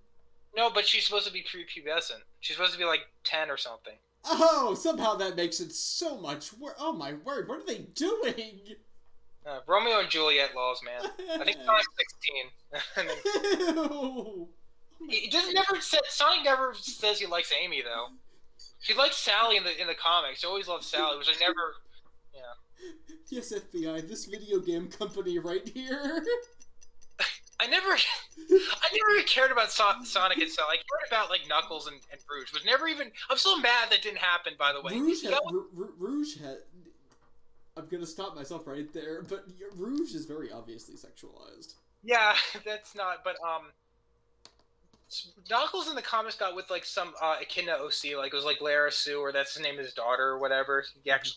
No, but she's supposed to be prepubescent. She's supposed to be, like, 10 or something. Oh, somehow that makes it so much worse. Oh my word, what are they doing? Romeo and Juliet laws, man. I think Sonic's 16. Ew. Sonic never says he likes Amy, though. He likes Sally in the comics. He always loved Sally, which I never. Yeah. Yes, FBI, this video game company right here. I never really cared about Sonic itself. I cared about like Knuckles and Rouge, but never even. I'm so mad that didn't happen. By the way, Rouge had. I'm gonna stop myself right there, but Rouge is very obviously sexualized. Yeah, that's not. But Knuckles in the comics got with like some Echidna OC, like it was like Lara Sue, or that's the name of his daughter or whatever.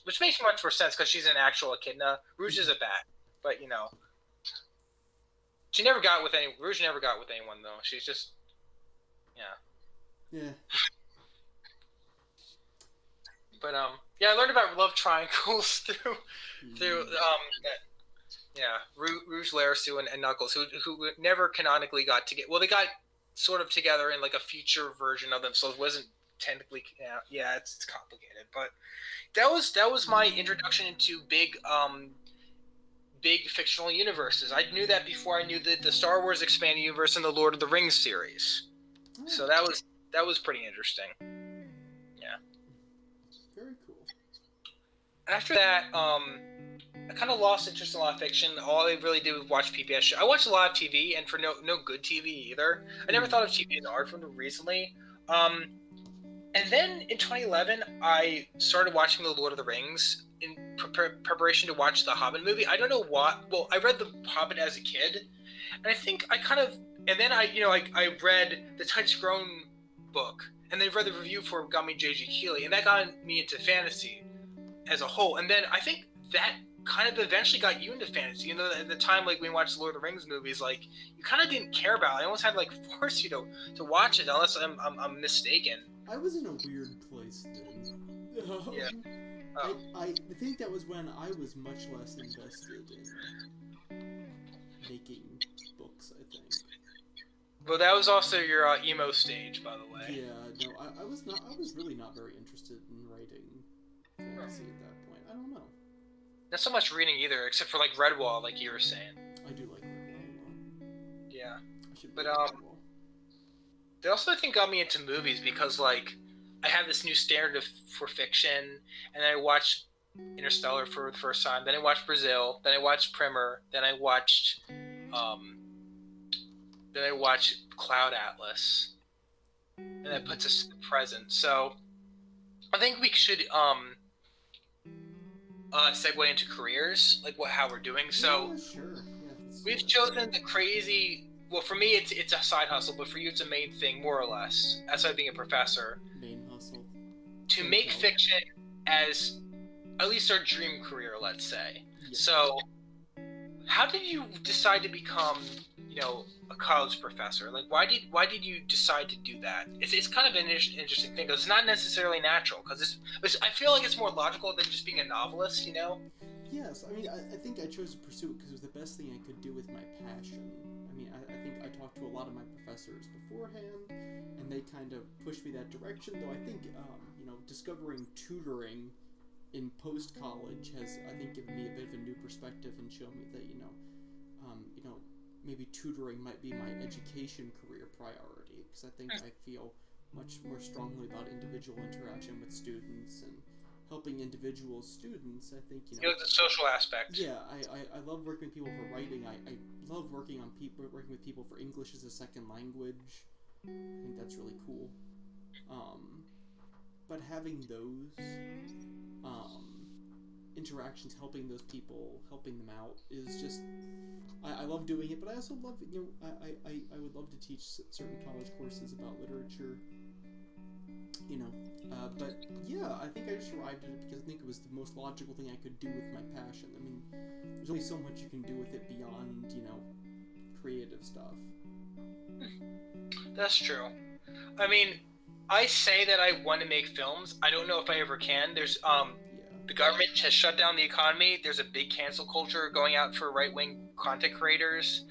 Which makes much more sense because she's an actual Echidna. Rouge is a bat, but you know, she never got with any. Rouge never got with anyone though. She's just, yeah. But yeah, I learned about love triangles through Rouge, Lara Sue, and Knuckles, who never canonically got together. Well, they got sort of together in like a future version of them, so it wasn't technically. Yeah, it's complicated, but that was my introduction into big fictional universes. I knew that before I knew the Star Wars expanded universe and the Lord of the Rings series. So that was pretty interesting. Yeah. Very cool. After that, I kind of lost interest in a lot of fiction. All I really did was watch PBS shows. I watched a lot of TV, and for no good TV either. I never thought of TV as an art form recently. And then in 2011, I started watching The Lord of the Rings in preparation to watch the Hobbit movie. I don't know what. Well, I read the Hobbit as a kid, and I think I kind of. And then I read the Titus Grown book, and then read the review for it, got me J.G. Keeley, and that got me into fantasy as a whole. And then I think that kind of eventually got you into fantasy. You know, at the time, like, when we watched the Lord of the Rings movies, like, you kind of didn't care about it. I almost had to, like, force you to watch it, unless I'm mistaken. I was in a weird place then. Yeah. Oh. I think that was when I was much less invested in making books, I think. Well, that was also your emo stage, by the way. Yeah, no, I was really not very interested in writing fantasy at that point. I don't know. Not so much reading either, except for like Redwall, like you were saying. I do like Redwall a lot. Yeah. I should but read Redwall. They also, I think, got me into movies because, like, I have this new standard for fiction, and then I watched Interstellar for the first time. Then I watched Brazil. Then I watched Primer. Then I watched Cloud Atlas, and that puts us to the present. So I think we should segue into careers, like how we're doing. So yeah, sure. Yeah, we've chosen the crazy. Well, for me, it's a side hustle, but for you, it's a main thing, more or less. Outside of being a professor, main hustle to make fiction as at least our dream career, let's say. Yeah. So, how did you decide to become, a college professor? Like, why did you decide to do that? It's kind of an interesting thing because it's not necessarily natural. Because I feel like it's more logical than just being a novelist, Yes, I mean, I think I chose to pursue it because it was the best thing I could do with my passion. I mean, I think I talked to a lot of my professors beforehand, and they kind of pushed me that direction. Though I think, discovering tutoring in post-college has, I think, given me a bit of a new perspective and shown me that, maybe tutoring might be my education career priority, because I think I feel much more strongly about individual interaction with students and helping individual students. I think, the social aspect. Yeah, I love working with people for writing. I love working with people for English as a second language. I think that's really cool. But having those interactions, helping those people, helping them out is just, I love doing it. But I also love, I would love to teach certain college courses about literature. But yeah, I think I just arrived at it because I think it was the most logical thing I could do with my passion. I mean, there's only so much you can do with it beyond, creative stuff. That's true. I mean, I say that I want to make films. I don't know if I ever can. There's, the government has shut down the economy. There's a big cancel culture going out for right-wing content creators.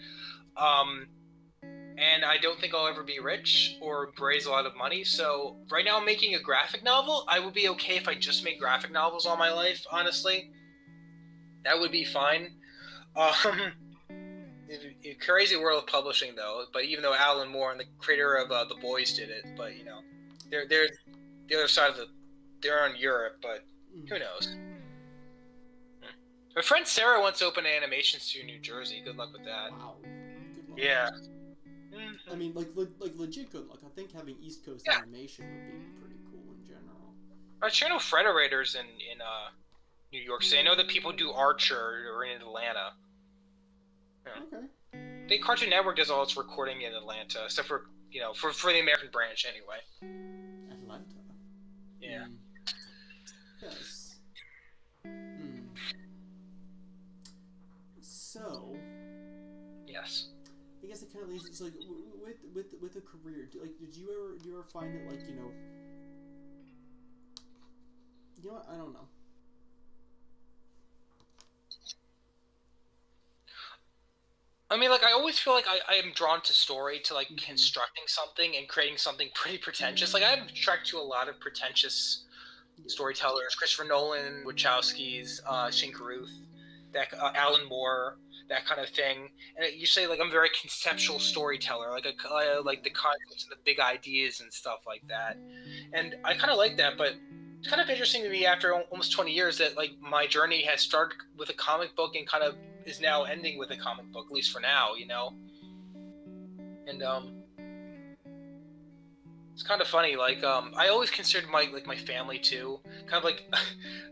And I don't think I'll ever be rich or raise a lot of money. So right now I'm making a graphic novel. I would be okay if I just made graphic novels all my life, honestly. That would be fine. Crazy world of publishing, though. But even though Alan Moore and the creator of The Boys did it, but, they're the other side of they're on Europe, but who knows? My friend Sarah once opened an animation studio in New Jersey. Good luck with that. Wow. Good Yeah. I mean, like legit good luck. I think having East Coast animation would be pretty cool in general. I know Frederator's in New York City. I know that people do Archer or in Atlanta. Yeah. Okay. The Cartoon Network does all its recording in Atlanta, except for for the American branch anyway. Atlanta. Yeah. Yes. So. Yes. I guess it kind of leads. It's like with a career. Did you ever find that you know what, I don't know. I mean, I always feel like I am drawn to story, to constructing something and creating something pretty pretentious. I'm attracted to a lot of pretentious storytellers: Christopher Nolan, Wachowskis, Shane Carruth, Alan Moore, that kind of thing. And you say I'm a very conceptual storyteller, I like the concepts and the big ideas and stuff like that. And I kind of like that, but it's kind of interesting to me after almost 20 years that my journey has started with a comic book and kind of is now ending with a comic book, at least for now, And it's kind of funny. I always considered my family too, kind of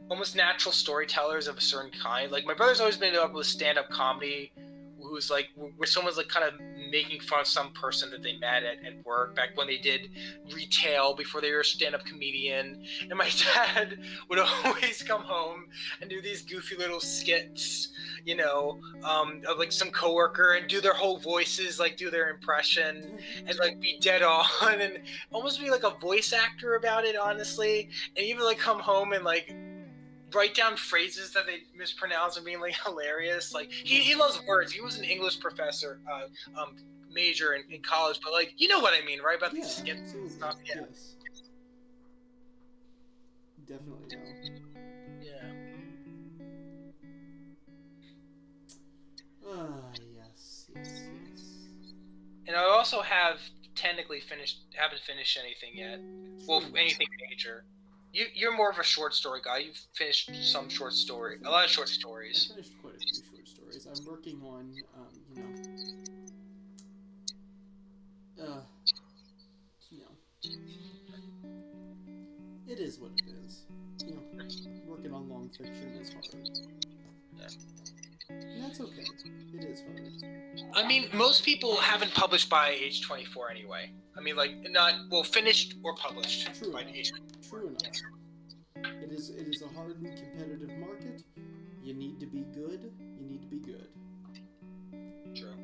almost natural storytellers of a certain kind. My brother's always been up with stand-up comedy, who's where someone's kind of making fun of some person that they met at work back when they did retail before they were a stand-up comedian. And my dad would always come home and do these goofy little skits, of some coworker and do their whole voices, do their impression and be dead on and almost be a voice actor about it, honestly. And even come home and write down phrases that they mispronounce and being hilarious. He loves words. He was an English professor, major in college, but you know what I mean, right? About these skits and stuff. Yeah. Yes. Definitely no. Yeah. Yes. And I also haven't finished anything yet. Well, anything major. You're more of a short story guy. You've finished a lot of short stories. I finished quite a few short stories. I'm working on, it is what it is. Working on long fiction is hard. Yeah. And that's okay. It is hard. I mean, most people haven't published by age 24 anyway. I mean, finished or published by age 24. True enough. It is a hard and competitive market. You need to be good. True.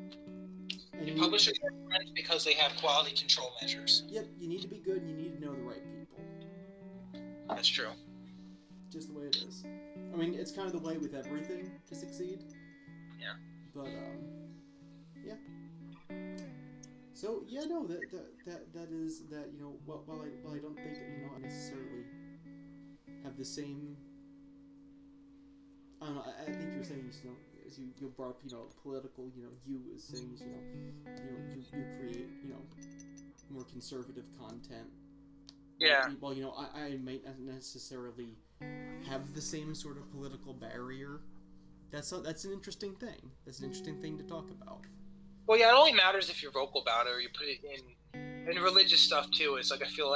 And publishers are friends because they have quality control measures. Yep, you need to be good and you need to know the right people. That's true. Just the way it is. I mean, it's kind of the way with everything to succeed. Yeah. But yeah. So yeah, no, that is that. While I don't think I necessarily have the same. I don't know. I think you're saying as you brought up political. You as saying you create more conservative content. Yeah. Well, I might not necessarily have the same sort of political barrier. That's an interesting thing. That's an interesting thing to talk about. Well, yeah, it only matters if you're vocal about it or you put it in religious stuff too. It's I feel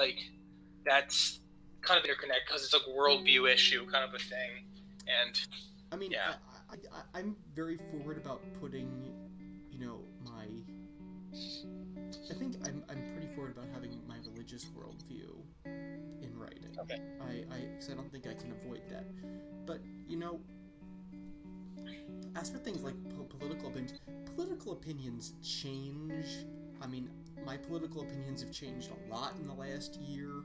that's kind of interconnect because it's a worldview issue kind of a thing. And I mean, yeah. I'm very forward about putting, my. I think I'm pretty forward about having my religious worldview in writing. Okay. Because I don't think I can avoid that. But as for things like political opinions change. I mean, my political opinions have changed a lot in the last year.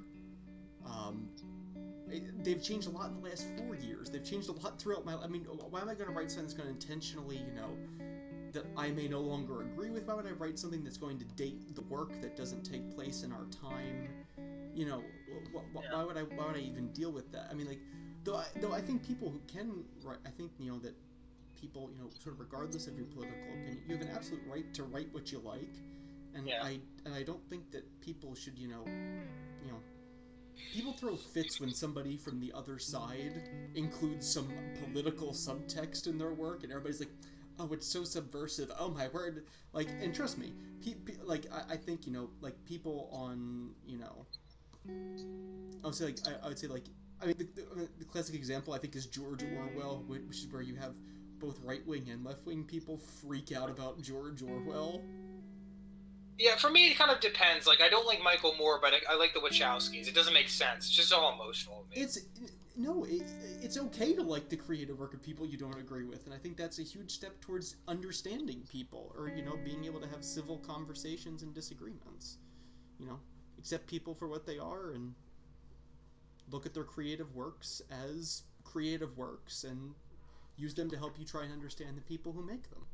They've changed a lot in the last 4 years. They've changed a lot throughout my... I mean, why am I going to write something that's going to intentionally, that I may no longer agree with? Why would I write something that's going to date the work that doesn't take place in our time? Why would I even deal with that? I mean, though I think people who can write... I think, that people, sort of regardless of your political opinion, you have an absolute right to write what you like. And I don't think that people should, people throw fits when somebody from the other side includes some political subtext in their work, and everybody's like, oh, it's so subversive. Oh my word! Like, and trust me, I think like people on I would say I mean the classic example I think is George Orwell, which is where you have both right wing and left wing people freak out about George Orwell. Yeah, for me it kind of depends. Like, I don't like Michael Moore, but I like the Wachowskis. It doesn't make sense. It's just all emotional to me. It's okay to like the creative work of people you don't agree with, and I think that's a huge step towards understanding people, or being able to have civil conversations and disagreements. Accept people for what they are and look at their creative works as creative works and use them to help you try and understand the people who make them.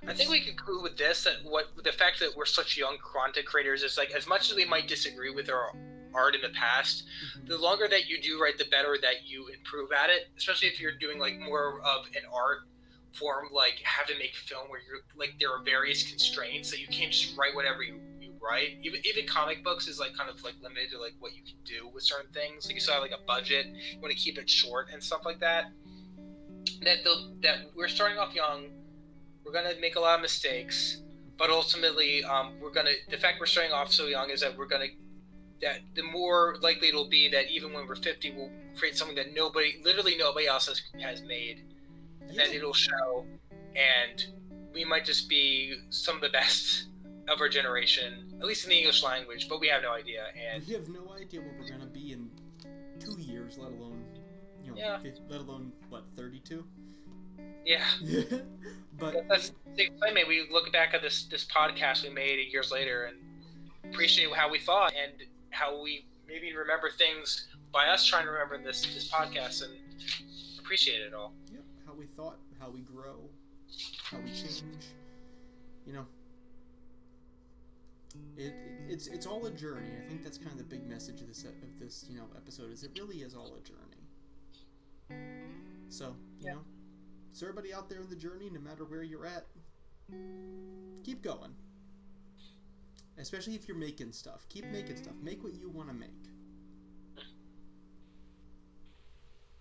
I think we could conclude with this, that the fact that we're such young content creators is, like, as much as we might disagree with our art in the past, the longer that you do write, the better that you improve at it, especially if you're doing like more of an art form, like have to make film where you're like, there are various constraints that you can't just write whatever you write. Even comic books is like kind of like limited to like what you can do with certain things. Like, you still have like a budget, you want to keep it short and stuff like that. That we're starting off young, we're gonna make a lot of mistakes, but ultimately the fact we're starting off so young is that that the more likely it'll be that even when we're 50, we'll create something that literally nobody else has made, and that it'll show, and we might just be some of the best of our generation, at least in the English language, but we have no idea. And we have no idea where we're gonna be in 2 years, let alone, let alone what, 32? Yeah. But that's the excitement. We look back at this podcast we made years later and appreciate how we thought and how we maybe remember things by us trying to remember this podcast, and appreciate it all. Yep, how we thought, how we grow, how we change. It's all a journey. I think that's kind of the big message of this episode, is it really is all a journey. So, so everybody out there in the journey, no matter where you're at, keep going. Especially if you're making stuff. Keep making stuff. Make what you want to make.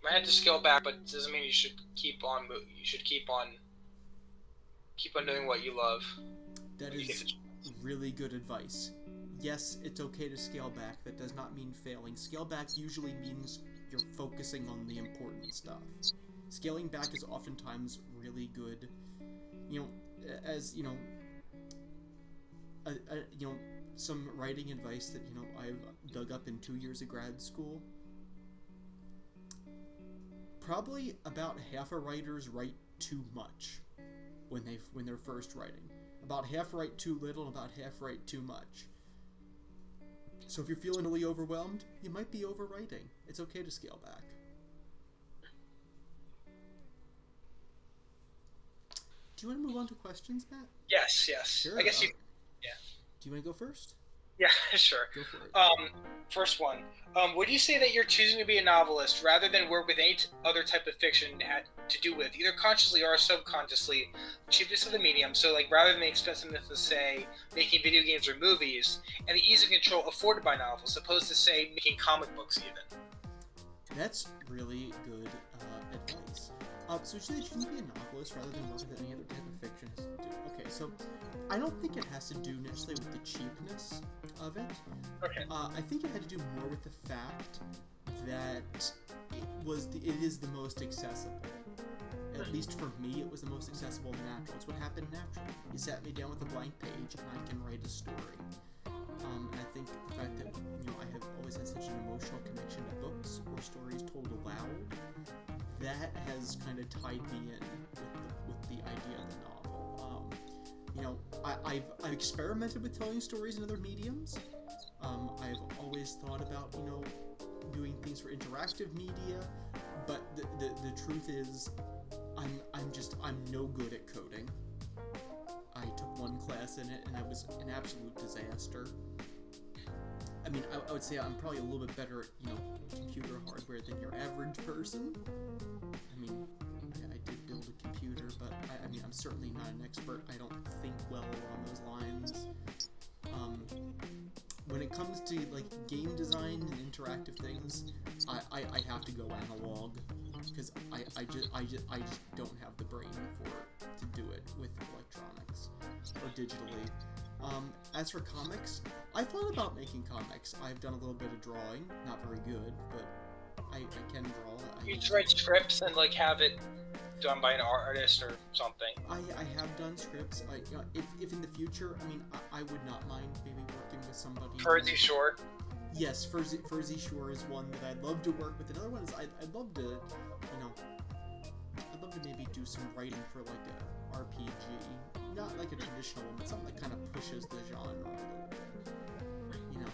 Might have to scale back, but it doesn't mean you should keep on. You should keep on doing what you love. That is really good advice. Yes, it's okay to scale back. That does not mean failing. Scale back usually means you're focusing on the important stuff. Scaling back is oftentimes really good. Some writing advice that I've dug up in 2 years of grad school. Probably about half of writers write too much when they're first writing. About half write too little, and about half write too much. So if you're feeling really overwhelmed, you might be overwriting. It's okay to scale back. Do you want to move on to questions, Matt? Yes. Sure. I guess you. Yeah. Do you want to go first? Yeah, sure. Go for it. First one. Would you say that you're choosing to be a novelist rather than work with any other type of fiction had to do with, either consciously or subconsciously, the cheapness of the medium? So, like, rather than the expensiveness of, say, making video games or movies, and the ease of control afforded by novels, opposed to, say, making comic books even? That's really good advice. So you say that you can be a novelist rather than work with any other type of fiction has to do. Okay, so I don't think it has to do necessarily with the cheapness of it. Okay. I think it had to do more with the fact that it is the most accessible. At least for me, it was the most accessible and natural. It's what happened naturally. You sat me down with a blank page, and I can write a story. And I think the fact that I have always had such an emotional connection to books or stories told aloud, that has kind of tied me in with the idea of the novel. I've experimented with telling stories in other mediums. I've always thought about doing things for interactive media, but the truth is, I'm no good at coding. I took one class in it, and I was an absolute disaster. I mean, I would say I'm probably a little bit better at, computer hardware than your average person. I mean, I did build a computer, but I'm certainly not an expert. I don't think well along those lines. When it comes to, like, game design and interactive things, I have to go analog. because I just don't have the brain to do it with electronics or digitally. As for comics, I thought about making comics. I've done a little bit of drawing, not very good, but I can draw. You just write scripts and like have it done by an artist or something. I have done scripts. If in the future, I mean, I would not mind maybe working with somebody. Jersey Shore. Yes, Jersey Shore is one that I'd love to work with. Another one is I'd love to, you know, I'd love to maybe do some writing for like a RPG, not like a traditional one, but something that kind of pushes the genre a little bit. You know,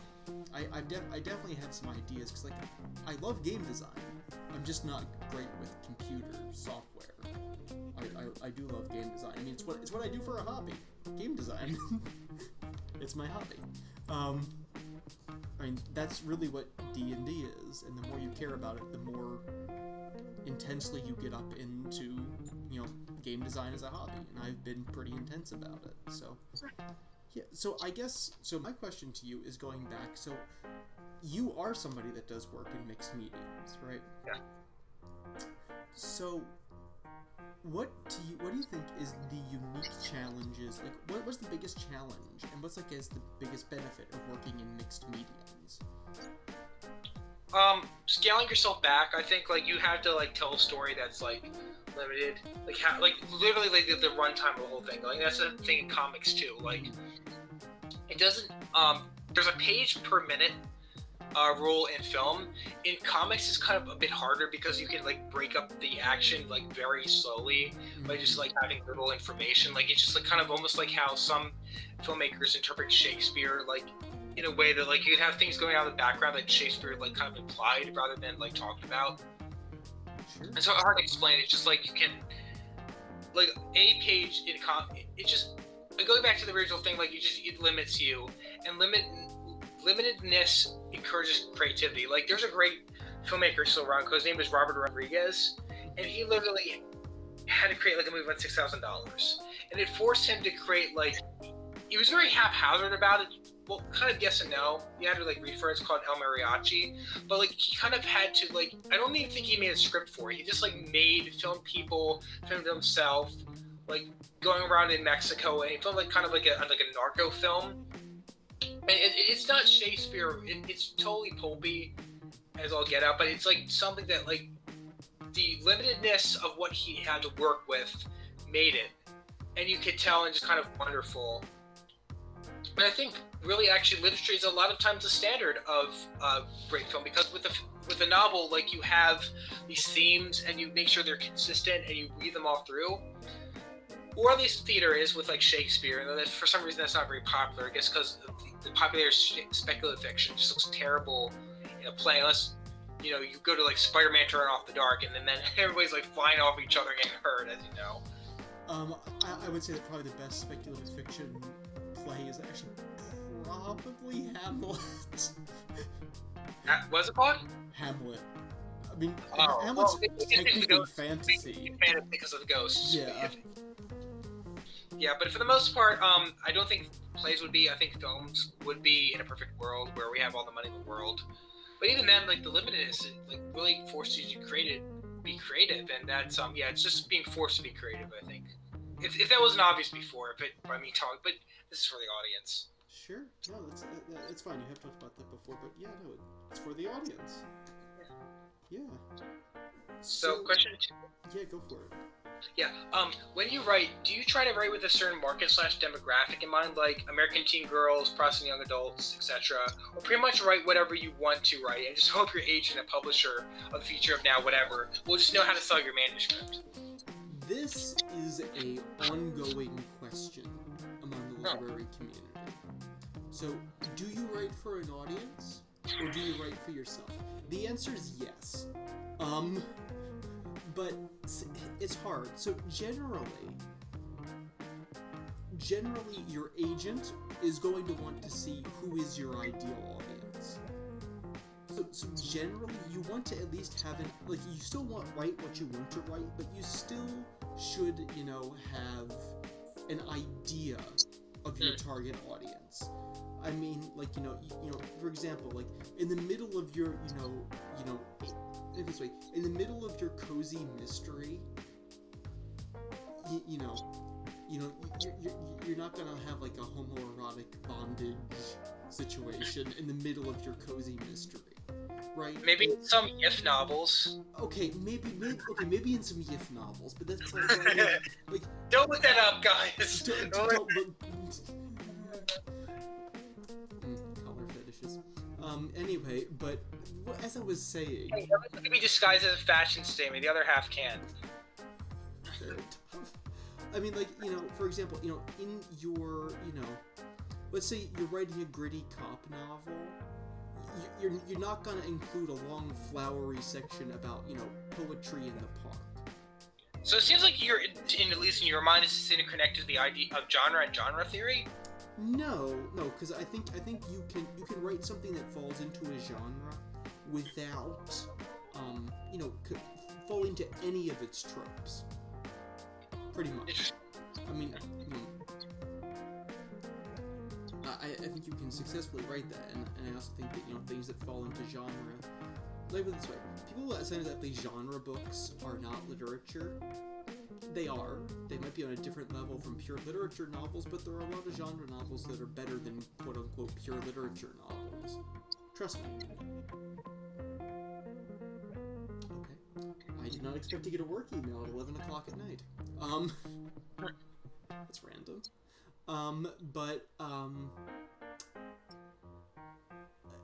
I definitely have some ideas because like I love game design. I'm just not great with computer software. I do love game design. I mean, it's what I do for a hobby. Game design. It's my hobby. I mean, that's really what D&D is, and the more you care about it, the more intensely you get up into, you know, game design as a hobby, and I've been pretty intense about it, so... Yeah, so I guess, so my question to you is going back, so you are somebody that does work in mixed mediums, right? Yeah. So, what do you think is the unique challenges, like, what's the biggest challenge, and what's, like, is the biggest benefit of working in mixed mediums? Scaling yourself back, I think, like, you have to, like, tell a story that's, like, limited, like, literally, like, the runtime of the whole thing, like, that's the thing in comics, too, like, it doesn't, there's a page per minute, rule in film. In comics, it's kind of a bit harder because you can like break up the action like very slowly by just like having little information. Like it's just like kind of almost like how some filmmakers interpret Shakespeare, like in a way that like you could have things going on in the background that Shakespeare like kind of implied rather than like talked about. Sure. It's so hard to explain. It's just like you can like a page in it just like, going back to the original thing, like it limits you, and limitedness encourages creativity. Like, there's a great filmmaker still around, his name is Robert Rodriguez, and he literally had to create like a movie on $6,000, and it forced him to create like, he was very haphazard about it. Well, kind of yes and no. You had to like read for it. It's called El Mariachi, but like he kind of had to like. I don't even think he made a script for it. He just like filmed people, filmed himself, like going around in Mexico, and he filmed like kind of like a narco film. And it's not Shakespeare. It's totally pulpy as all get out, but it's like something that like the limitedness of what he had to work with made it, and you could tell, and just kind of wonderful. And I think really actually literature is a lot of times the standard of great film, because with a novel, like you have these themes and you make sure they're consistent and you read them all through. Or at least theater is with like Shakespeare, and for some reason that's not very popular. I guess because the popular speculative fiction just looks terrible in a play, unless you go to like Spider-Man Turn Off the Dark, and then everybody's like flying off each other and getting hurt, as you know. I would say that probably the best speculative fiction play is actually probably Hamlet. What's it called? Hamlet. I mean, Hamlet's technically fantasy. Fantasy because of the ghosts. Yeah. Yeah, but for the most part, I don't think plays would be. I think films would be in a perfect world where we have all the money in the world. But even then, like the limitedness, it like really forces you to be creative, and that's it's just being forced to be creative. I think if that wasn't obvious before, by me talking, but this is for the audience. Sure, no, that's fine. You have talked about that before, but yeah, no, it's for the audience. Yeah. So question 2. Yeah, go for it. Yeah. When you write, do you try to write with a certain market/demographic in mind, like American teen girls, Protestant young adults, etc., or pretty much write whatever you want to write, and just hope your agent and publisher of the future of now, whatever, will just know how to sell your manuscript? This is a ongoing question among the literary community. So, do you write for an audience, or do you write for yourself? The answer is yes. But it's hard. So generally, your agent is going to want to see who is your ideal audience. So generally, you want to at least have you still write what you want to write, but you still should, have an idea of your target audience. I mean, for example, like in the middle of your, this way, in the middle of your cozy mystery, you're not gonna have like a homoerotic bondage situation in the middle of your cozy mystery, right? Maybe some YIF novels. Okay, maybe in some YIF novels, but that's like don't look that up, guys. Color fetishes. Anyway, but as I was saying, hey, that can be disguised as a fashion statement. The other half can't. Very tough. I mean, like, for example, in your, let's say you're writing a gritty cop novel, you're not gonna include a long flowery section about, poetry in the park. So it seems like you're, at least in your mind, is this connected to the idea of genre and genre theory? No, because I think you can write something that falls into a genre without, falling to any of its tropes. Pretty much. I mean, I think you can successfully write that, and I also think that things that fall into genre. Like this way, people that say that the genre books are not literature. They are. They might be on a different level from pure literature novels, but there are a lot of genre novels that are better than quote-unquote pure literature novels. Trust me. Okay. I did not expect to get a work email at 11 o'clock at night. That's random.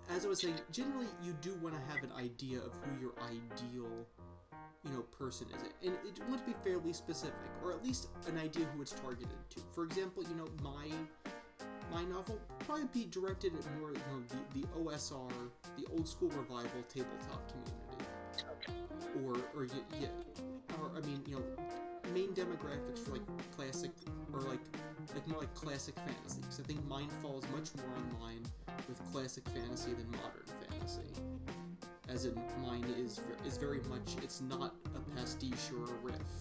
As I was saying, generally you do want to have an idea of who your ideal person is, and it would be fairly specific, or at least an idea who it's targeted to. For example, my novel probably be directed at more, the OSR, the old school revival tabletop community. Okay. Or I mean, main demographics for like classic, or like more like classic fantasy. Because I think mine falls much more in line with classic fantasy than modern fantasy. As in, mine is very much, it's not a pastiche or a riff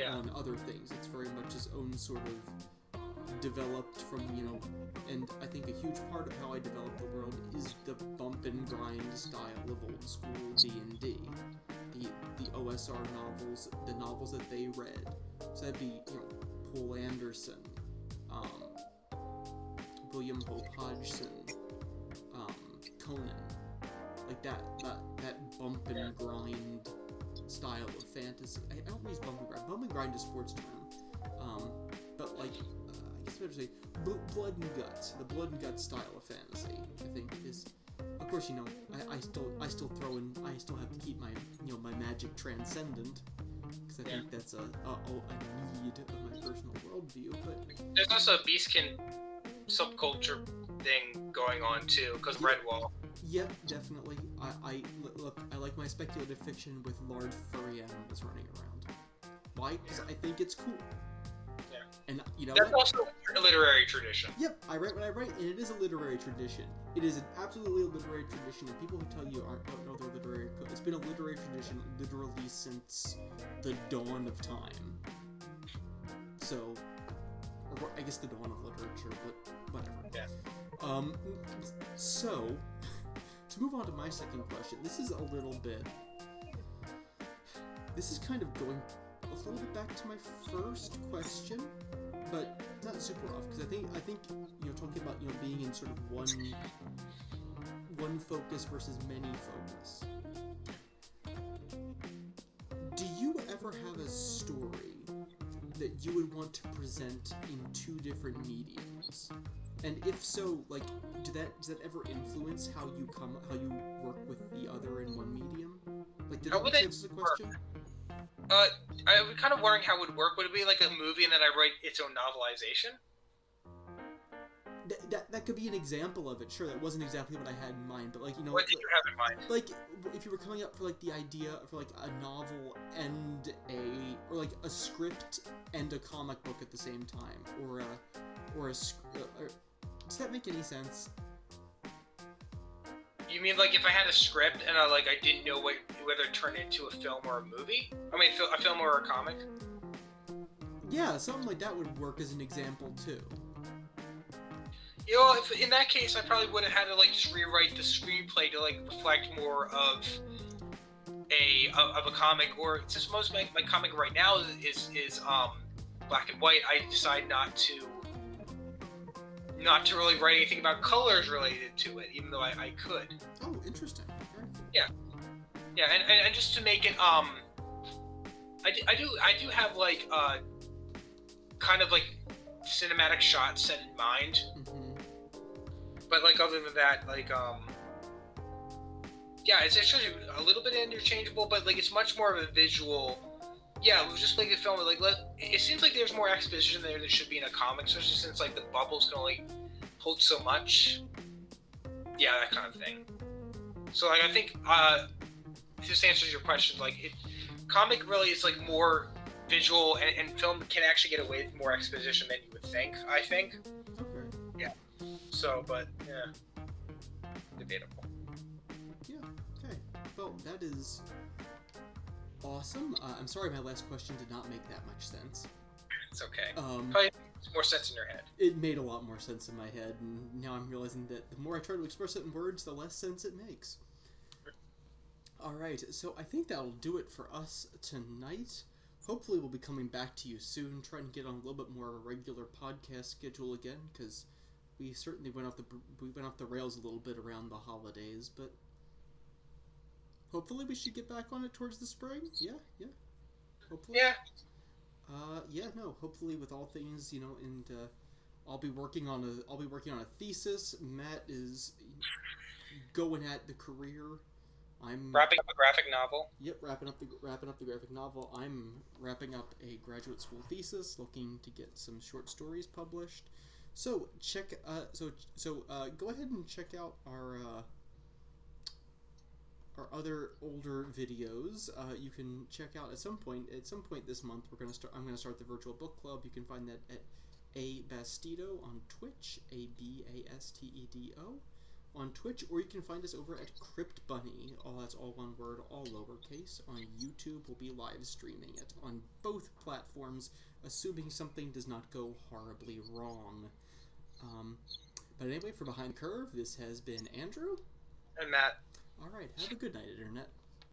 on other things. It's very much its own sort of developed from, and I think a huge part of how I developed the world is the bump and grind style of old school D&D. The OSR novels, the novels that they read. So that'd be, Poul Anderson, William Hope Hodgson, Conan. Like that bump and grind style of fantasy. I don't use bump and grind. Bump and grind is a sports term. But like, I guess I would say blood and guts. The blood and guts style of fantasy, I think, is. Of course, I still throw in. I still have to keep my my magic transcendent, because I think that's a need of my personal worldview. But there's also a Beastkin subculture thing going on too, because Redwall. Yep, definitely. I like my speculative fiction with large furry animals running around. Why? Because I think it's cool. Yeah. And that's also a literary tradition. Yep, I write what I write, and it is a literary tradition. It is an absolutely literary don't people who tell you don't know they're literary. It's been a literary tradition literally since the dawn of time. So, or I guess the dawn of literature, but whatever. Yeah. So, to move on to my second question, this is kind of going a little bit back to my first question, but not super off, because I think talking about being in sort of one focus versus many focus. Do you ever have a story that you would want to present in two different mediums? And if so, like, does that ever influence how you work with the other in one medium? Like, did that make sense as a question? I was kind of wondering how it would work. Would it be like a movie and then I write its own novelization? That could be an example of it. Sure, that wasn't exactly what I had in mind, but like, What did you have in mind? Like, if you were coming up for like the idea for like a novel and or like a script and a comic book at the same time, or does that make any sense? You mean like if I had a script and I didn't know whether to turn it into a film or a movie? I mean, a film or a comic? Yeah, something like that would work as an example too. If, in that case, I probably would have had to just rewrite the screenplay to reflect more of of a comic, or since most of my comic right now is black and white, I decide not to really write anything about colors related to it, even though I could. Oh, interesting. Very cool. Yeah, and just to make it I do have like kind of like cinematic shots set in mind, but like other than that, like yeah, it's actually a little bit interchangeable, but like it's much more of a visual. Yeah, we'll just make the film like it seems like there's more exposition there than should be in a comic, especially since like the bubbles can only hold so much. Yeah, that kind of thing. So like I think this answers your question. Like comic really is like more visual, and film can actually get away with more exposition than you would think. I think. Okay. Yeah. So, but yeah, debatable. Yeah. Okay. Well, that is awesome. I'm sorry my last question did not make that much sense. It's okay. Probably makes more sense in your head. It made a lot more sense in my head, and now I'm realizing that the more I try to express it in words, the less sense it makes. Alright, so I think that'll do it for us tonight. Hopefully we'll be coming back to you soon, trying to get on a little bit more of a regular podcast schedule again, because we certainly went off the rails a little bit around the holidays, but hopefully we should get back on it towards the spring. Yeah. Hopefully. Yeah. Hopefully with all things, and I'll be working on a thesis. Matt is going at the career. I'm wrapping up a graphic novel. Yep, wrapping up the graphic novel. I'm wrapping up a graduate school thesis, looking to get some short stories published. So go ahead and check out our other older videos. You can check out at some point this month. I'm gonna start the virtual book club. You can find that at Abastedo on Twitch, ABASTEDO on Twitch, or you can find us over at Crypt Bunny. That's all one word, all lowercase. On YouTube, we'll be live streaming it on both platforms, assuming something does not go horribly wrong. But anyway, for Behind the Curve, this has been Andrew And Matt. All right, have a good night, Internet.